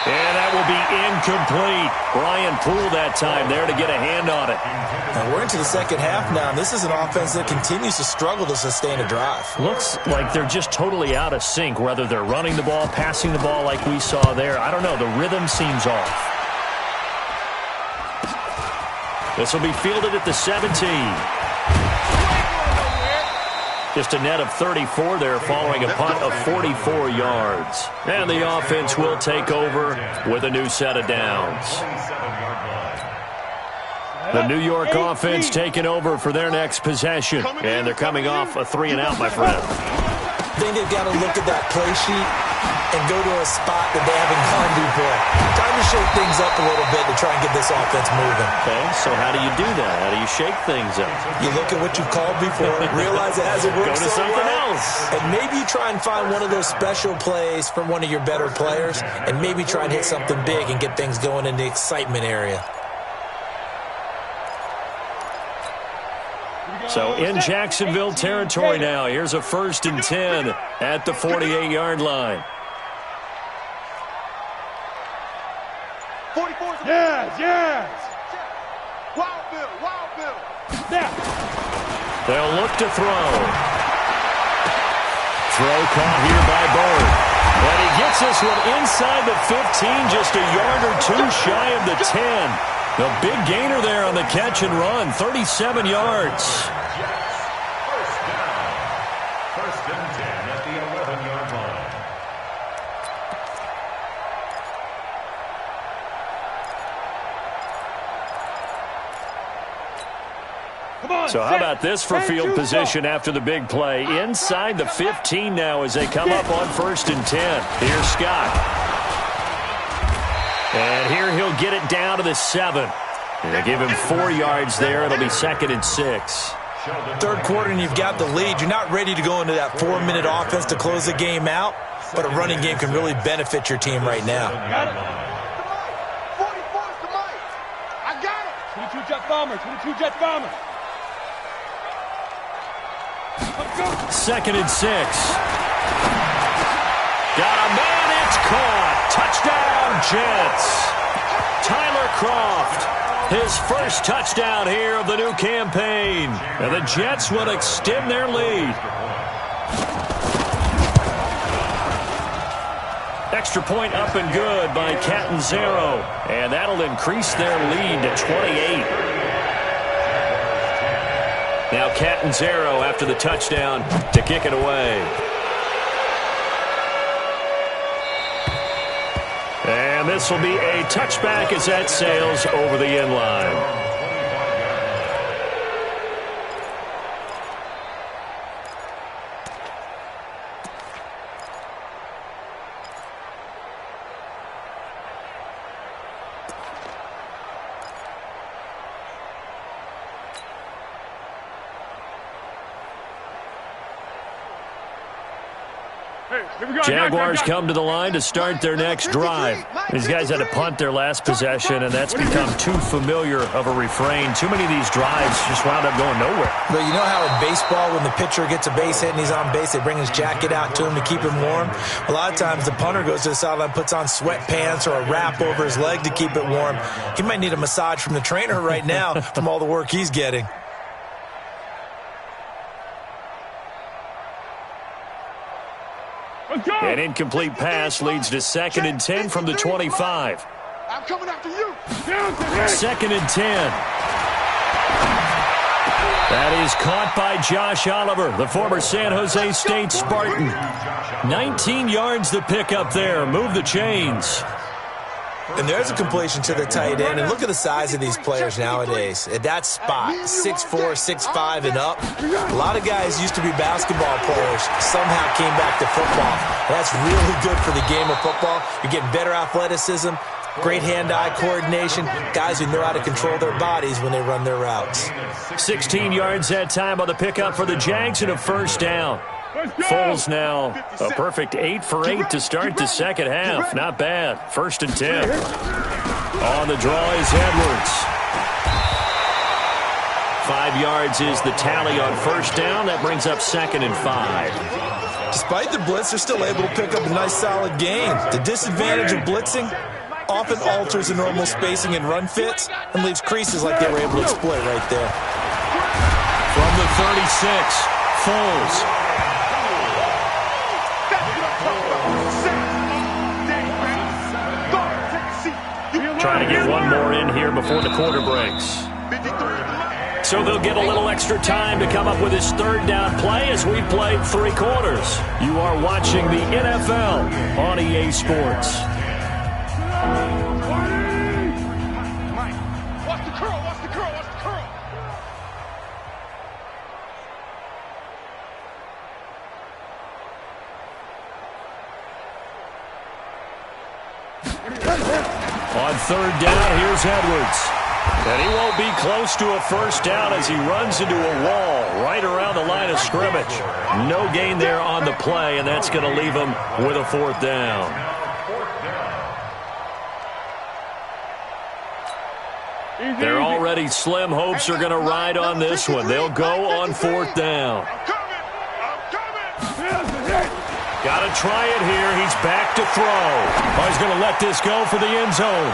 And that will be incomplete. Brian Poole that time there to get a hand on it. Now we're into the second half now, and this is an offense that continues to struggle to sustain a drive. Looks like they're just totally out of sync, whether they're running the ball, passing the ball like we saw there. I don't know. The rhythm seems off. This will be fielded at the 17. Just a net of 34 there following a punt of 44 yards. And the offense will take over with a new set of downs. The New York offense taking over for their next possession. And they're coming off a 3-and-out, my friend. I think they've got to look at that play sheet and go to a spot that they haven't gone before. Time to shake things up a little bit to try and get this offense moving. Okay, so how do you do that? How do you shake things up? You look at what you've called before, realize it hasn't worked Go to so something well, else. and maybe you try and find one of those special plays from one of your better players, and maybe try and hit something big and get things going in the excitement area. So in Jacksonville territory now. Here's a 1st and 10 at the 48-yard line. 44. Yes. Wild Bill. Yeah. They'll look to throw. Throw caught here by Bird. And he gets this one inside the 15, just a yard or two shy of the 10. The big gainer there on the catch and run, 37 yards. First and 10 at the 11-yard line. So how about this for field position after the big play? Inside the 15 now as they come up on 1st and 10. Here's Scott. And here he'll get it down to the 7. And they give him 4 yards there. It'll be 2nd and 6. Third quarter and you've got the lead. You're not ready to go into that 4-minute offense to close the game out, but a running game can really benefit your team right now. Got it. 44's the mic. I got it. 22 Jet Bomber. 22 Jet Bomber. 2nd and 6. Got a man, it's caught. Touchdown, Jets. Tyler Kroft, his first touchdown here of the new campaign. And the Jets will extend their lead. Extra point up and good by Catanzaro. And that'll increase their lead to 28. Now Catanzaro after the touchdown to kick it away. And this will be a touchback as that sails over the end line. Jaguars come to the line to start their next drive. These guys had to punt their last possession, and that's become too familiar of a refrain. Too many of these drives just wound up going nowhere. But you know how in baseball, when the pitcher gets a base hit and he's on base, they bring his jacket out to him to keep him warm? A lot of times the punter goes to the sideline, puts on sweatpants or a wrap over his leg to keep it warm. He might need a massage from the trainer right now from all the work he's getting. An incomplete pass leads to 2nd and 10 from the 25. I'm coming after you. 2nd and 10. That is caught by Josh Oliver, the former San Jose State Spartan. 19 yards the pickup there. Move the chains. And there's a completion to the tight end. And look at the size of these players nowadays. At that spot, 6'4", 6'5", and up. A lot of guys used to be basketball players, somehow came back to football. And that's really good for the game of football. You're getting better athleticism, great hand-eye coordination, guys who know how to control their bodies when they run their routes. 16 yards that time on the pickup for the Jags and a first down. Foles now a perfect 8 for 8 to start the second half. Not bad. 1st and 10. On the draw is Edwards. 5 yards is the tally on first down. That brings up 2nd and 5. Despite the blitz, they're still able to pick up a nice solid gain. The disadvantage of blitzing often alters the normal spacing and run fits and leaves creases like they were able to exploit right there. From the 36, Foles. Trying to get one more in here before the quarter breaks. So they'll get a little extra time to come up with his 3rd down play as we played 3 quarters. You are watching the NFL on EA Sports. Watch the curl, watch the curl, watch the curl. On 3rd down, here's Edwards. And he won't be close to a first down as he runs into a wall right around the line of scrimmage. No gain there on the play, and that's going to leave him with a 4th down. Their already slim hopes are going to ride on this one. They'll go on 4th down. Got to try it here. He's back to throw. Oh, he's going to let this go for the end zone.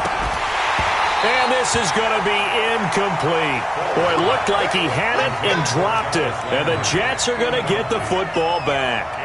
And this is going to be incomplete. Boy, it looked like he had it and dropped it. And the Jets are going to get the football back.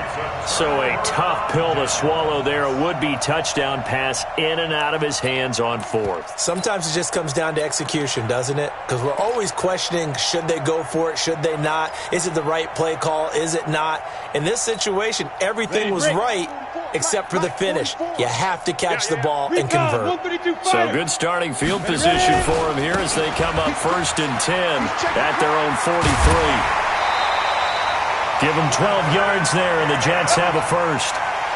So a tough pill to swallow there. A would-be touchdown pass in and out of his hands on 4th. Sometimes it just comes down to execution, doesn't it? Because we're always questioning, should they go for it, should they not? Is it the right play call, is it not? In this situation, everything was right except for the finish. You have to catch the ball and convert. So good starting field position for him here as they come up 1st and 10 at their own 43. Give them 12 yards there, and the Jets have a first.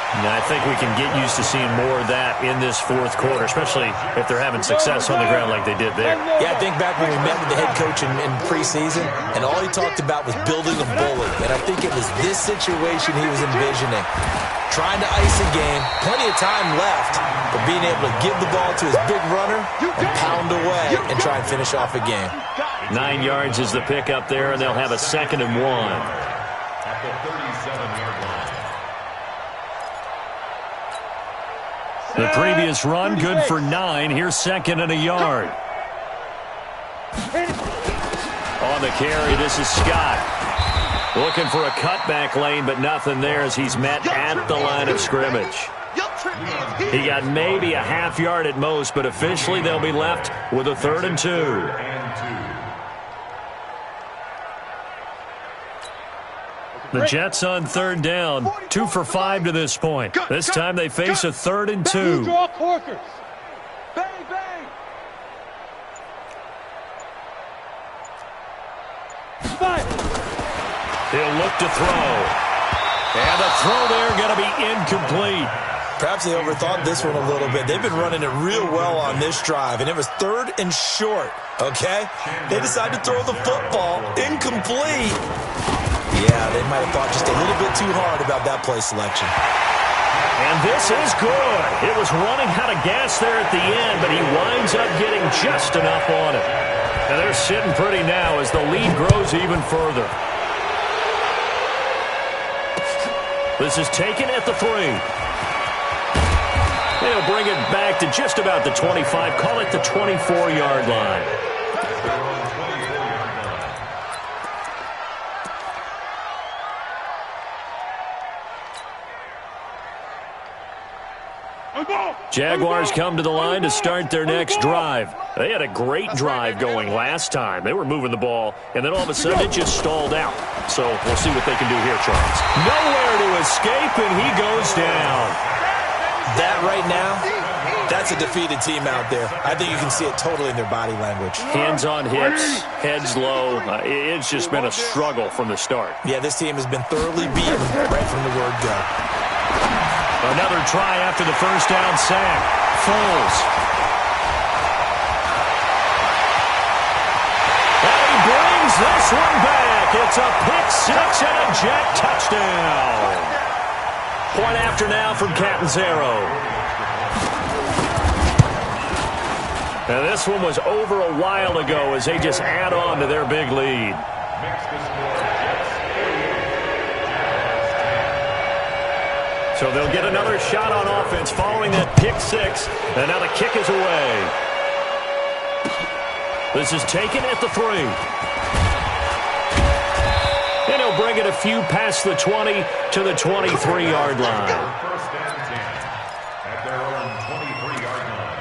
And I think we can get used to seeing more of that in this 4th quarter, especially if they're having success on the ground like they did there. Yeah, I think back when we met with the head coach in preseason, and all he talked about was building a bully. And I think it was this situation he was envisioning. Trying to ice a game, plenty of time left, but being able to give the ball to his big runner and pound away and try and finish off a game. 9 yards is the pickup there, and they'll have a 2nd and 1. At the 37-yard line. The previous run, good for 9. Here's 2nd and a yard. On the carry, this is Scott. Looking for a cutback lane, but nothing there as he's met at the line of scrimmage. He got maybe a half yard at most, but officially they'll be left with a 3rd and 2. The Jets on 3rd down, 2 for 5 to this point. This time they face a 3rd and 2. He'll look to throw. And the throw there going to be incomplete. Perhaps they overthought this one a little bit. They've been running it real well on this drive, and it was 3rd and short, okay? They decided to throw the football incomplete. Yeah, they might have thought just a little bit too hard about that play selection. And this is good. It was running out of gas there at the end, but he winds up getting just enough on it. And they're sitting pretty now as the lead grows even further. This is taken at the 3. They'll bring it back to just about the 25. Call it the 24-yard line. Jaguars come to the line to start their next drive. They had a great drive going last time. They were moving the ball, and then all of a sudden it just stalled out. So we'll see what they can do here, Charles. Nowhere to escape, and he goes down. That right now, that's a defeated team out there. I think you can see it totally in their body language. Hands on hips, heads low. It's just been a struggle from the start. Yeah, this team has been thoroughly beaten right from the word go. Another try after the first down sack. Foles. And he brings this one back. It's a pick-6 and a Jet touchdown. Point after now from Catanzaro. And this one was over a while ago as they just add on to their big lead. So they'll get another shot on offense following that pick-6. And now the kick is away. This is taken at the 3. And he'll bring it a few past the 20 to the 23-yard line. First and 10 at their own 23-yard line.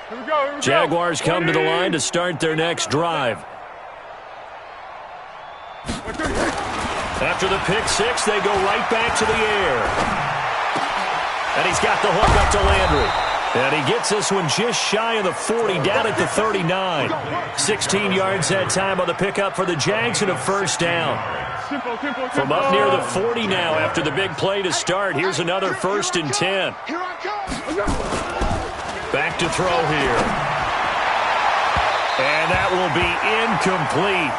Here we go. Jaguars come to the line to start their next drive. After the pick-6, they go right back to the air. And he's got the hook up to Landry. And he gets this one just shy of the 40, down at the 39. 16 yards that time on the pickup for the Jags and a first down. From up near the 40 now after the big play to start, here's another 1st and 10. Back to throw here. And that will be incomplete.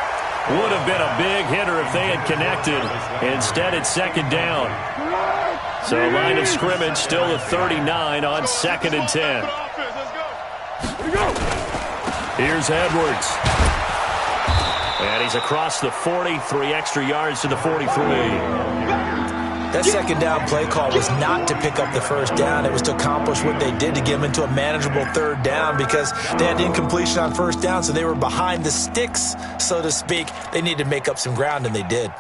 Would have been a big hitter if they had connected. Instead, it's 2nd down. So line of scrimmage still the 39 on 2nd and 10. Here's Edwards. And he's across the 40, 3 extra yards to the 43. That 2nd down play call was not to pick up the first down. It was to accomplish what they did to get them into a manageable 3rd down because they had incompletion on 1st down, so they were behind the sticks, so to speak. They needed to make up some ground, and they did.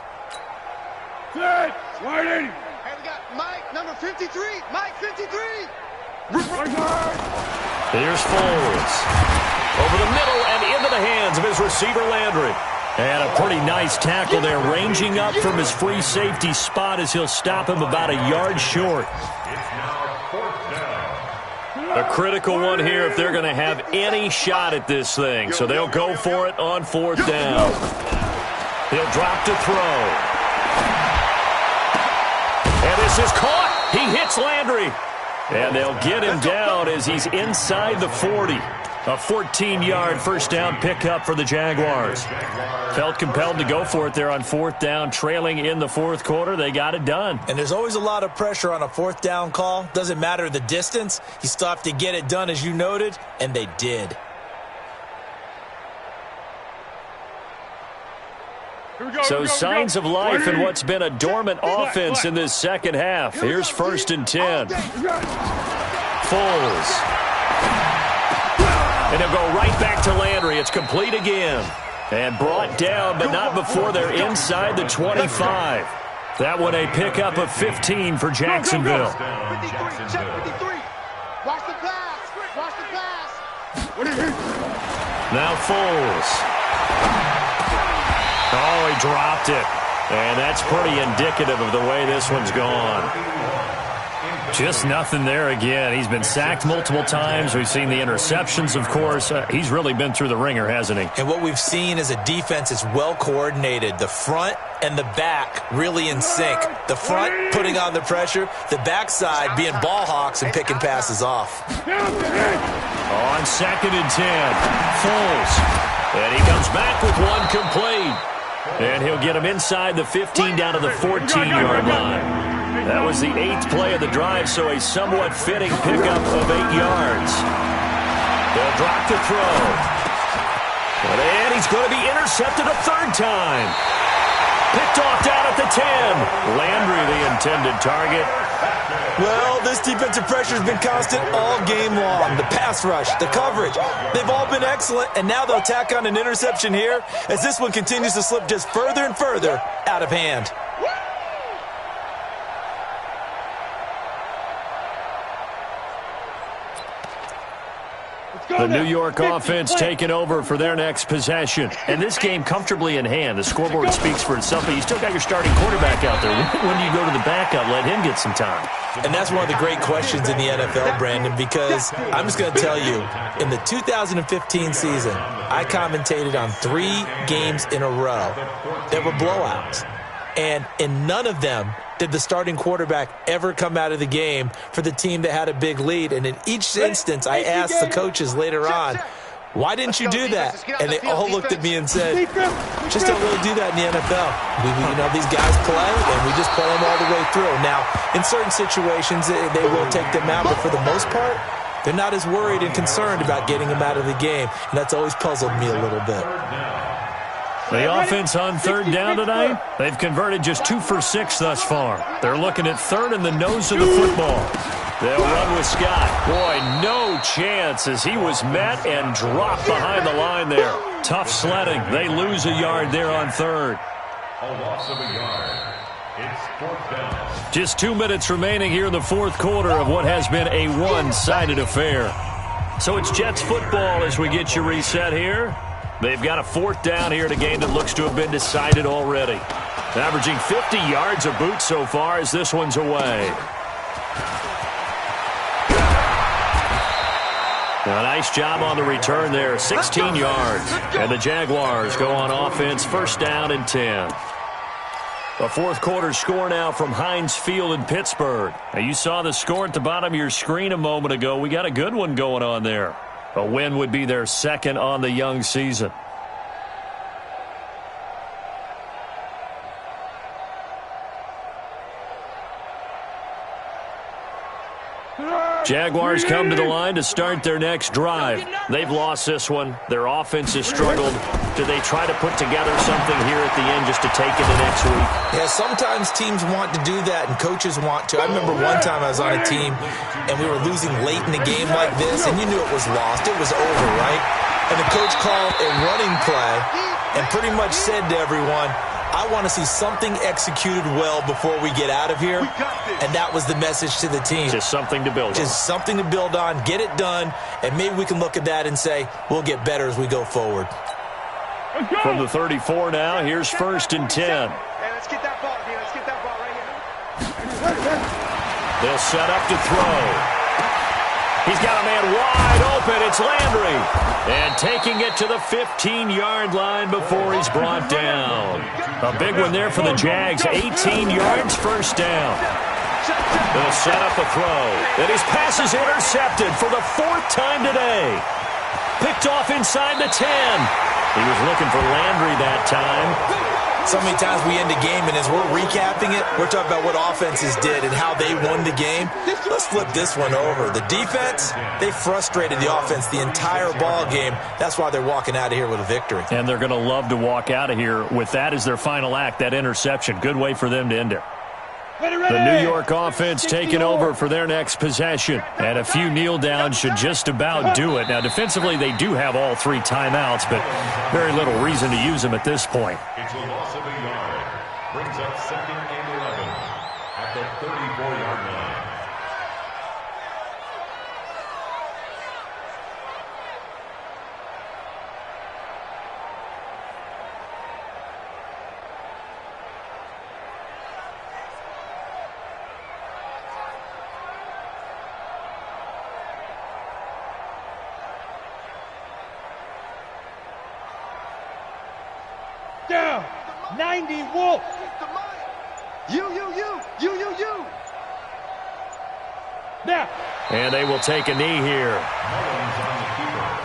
Wide 80. Hey, we got Mike, number 53. Mike, 53. Here's Foles. Over the middle and into the hands of his receiver, Landry. And a pretty nice tackle there, ranging up from his free safety spot as he'll stop him about a yard short. It's now 4th down. A critical one here if they're going to have any shot at this thing. So they'll go for it on 4th down. He'll drop to throw. And this is caught. He hits Landry. And they'll get him down as he's inside the 40. A 14-yard first down pickup for the Jaguars. Felt compelled to go for it there on 4th down, trailing in the 4th quarter. They got it done. And there's always a lot of pressure on a 4th down call. Doesn't matter the distance. You still have to get it done, as you noted, and they did. So signs of life in what's been a dormant offense in this second half. Here's 1st and 10. Foles. And he'll go right back to Landry. It's complete again. And brought down, but not before they're inside the 25. That one a pickup of 15 for Jacksonville. 53, check 53. Watch the pass. Watch the pass. Now Foles. Oh, he dropped it. And that's pretty indicative of the way this one's gone. Just nothing there again. He's been sacked multiple times. We've seen the interceptions, of course. He's really been through the ringer, hasn't he? And what we've seen is a defense that's well coordinated. The front and the back really in sync. The front putting on the pressure, the backside being ball hawks and picking passes off. On 2nd and 10, Foles. And he comes back with one complete. And he'll get him inside the 15 down to the 14-yard line. That was the 8th play of the drive, so a somewhat fitting pickup of 8 yards. They'll drop the throw. And he's going to be intercepted a 3rd time. Picked off down at the 10. Landry, the intended target. Well, this defensive pressure has been constant all game long. The pass rush, the coverage, they've all been excellent, and now they'll tack on an interception here as this one continues to slip just further and further out of hand. The New York offense taking over for their next possession. And this game comfortably in hand. The scoreboard speaks for itself, but you still got your starting quarterback out there. When do you go to the backup? Let him get some time. And that's one of the great questions in the NFL, Brandon, because I'm just going to tell you, in the 2015 season, I commentated on 3 games in a row that were blowouts. And in none of them did the starting quarterback ever come out of the game for the team that had a big lead. And in each instance, I asked the coaches later on, why didn't you do that? And they all looked at me and said, just don't really do that in the NFL. These guys play, and we just play them all the way through. Now, in certain situations, they will take them out, but for the most part, they're not as worried and concerned about getting them out of the game. And that's always puzzled me a little bit. The offense on 3rd down tonight, they've converted just 2 for 6 thus far. They're looking at 3rd in the nose of the football. They'll run with Scott. Boy, no chance as he was met and dropped behind the line there. Tough sledding. They lose a yard there on 3rd. A loss of a yard. It's 4th down. Just 2 minutes remaining here in the 4th quarter of what has been a one-sided affair. So it's Jets football as we get you reset here. They've got a 4th down here in a game that looks to have been decided already. Averaging 50 yards a boot so far as this one's away. A nice job on the return there, 16 yards. And the Jaguars go on offense, 1st down and 10. A 4th quarter score now from Heinz Field in Pittsburgh. Now you saw the score at the bottom of your screen a moment ago. We got a good one going on there. A win would be their 2nd on the young season. Jaguars come to the line to start their next drive. They've lost this one. Their offense has struggled. Do they try to put together something here at the end just to take into next week? Yeah, sometimes teams want to do that and coaches want to. I remember one time I was on a team and we were losing late in a game like this, and you knew it was lost. It was over, right? And the coach called a running play and pretty much said to everyone, I want to see something executed well before we get out of here. And that was the message to the team. Just something to build on. Just something to build on, get it done, and maybe we can look at that and say, we'll get better as we go forward. From the 34 now, here's 1st and 10. Hey, let's get that ball here. Let's get that ball right here. They'll set up to throw. He's got a man wide open. It's Landry. And taking it to the 15-yard line before he's brought down. A big one there for the Jags. 18 yards, 1st down. They'll set up a throw. And his pass is intercepted for the 4th time today. Picked off inside the 10. He was looking for Landry that time. So many times we end a game, and as we're recapping it, we're talking about what offenses did and how they won the game. Let's flip this one over. The defense, they frustrated the offense the entire ball game. That's why they're walking out of here with a victory. And they're going to love to walk out of here with that as their final act, that interception. Good way for them to end it. The New York offense taking over for their next possession. And a few kneel downs should just about do it. Now, defensively, they do have all 3 timeouts, but very little reason to use them at this point. It's a loss of a yard. Brings up 2nd and 11 at the 34-yard line. down. 90 Wolf. You. Now. And they will take a knee here. Mullins on the keeper.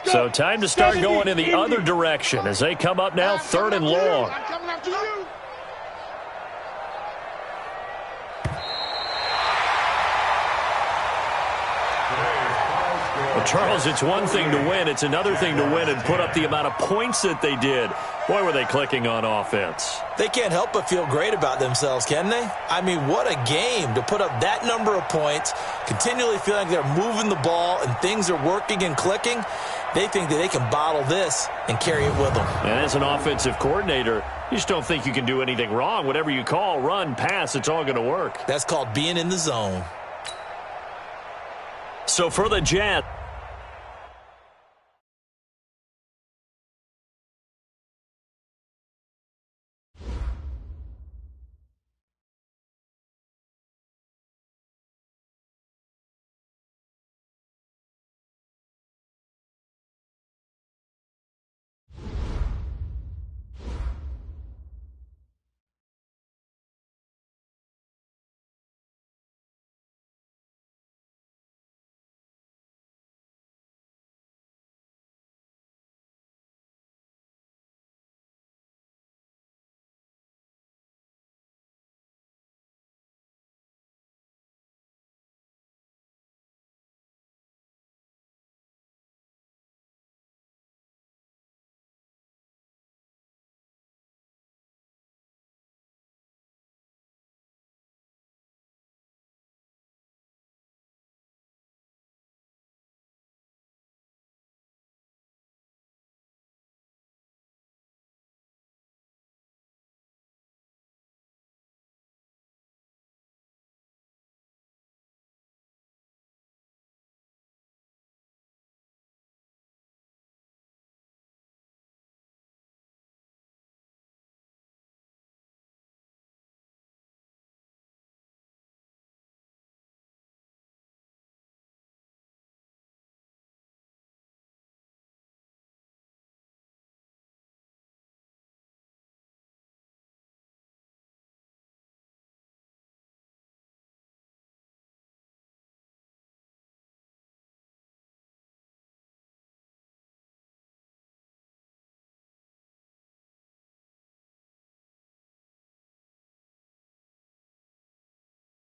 So time to start going in the other direction as they come up now 3rd and long. I'm coming after you. Well, Charles, it's one thing to win. It's another thing to win and put up the amount of points that they did. Boy, were they clicking on offense. They can't help but feel great about themselves, can they? I mean, what a game to put up that number of points, continually feeling like they're moving the ball and things are working and clicking. They think that they can bottle this and carry it with them. And as an offensive coordinator, you just don't think you can do anything wrong. Whatever you call, run, pass, it's all going to work. That's called being in the zone. So for the Jets,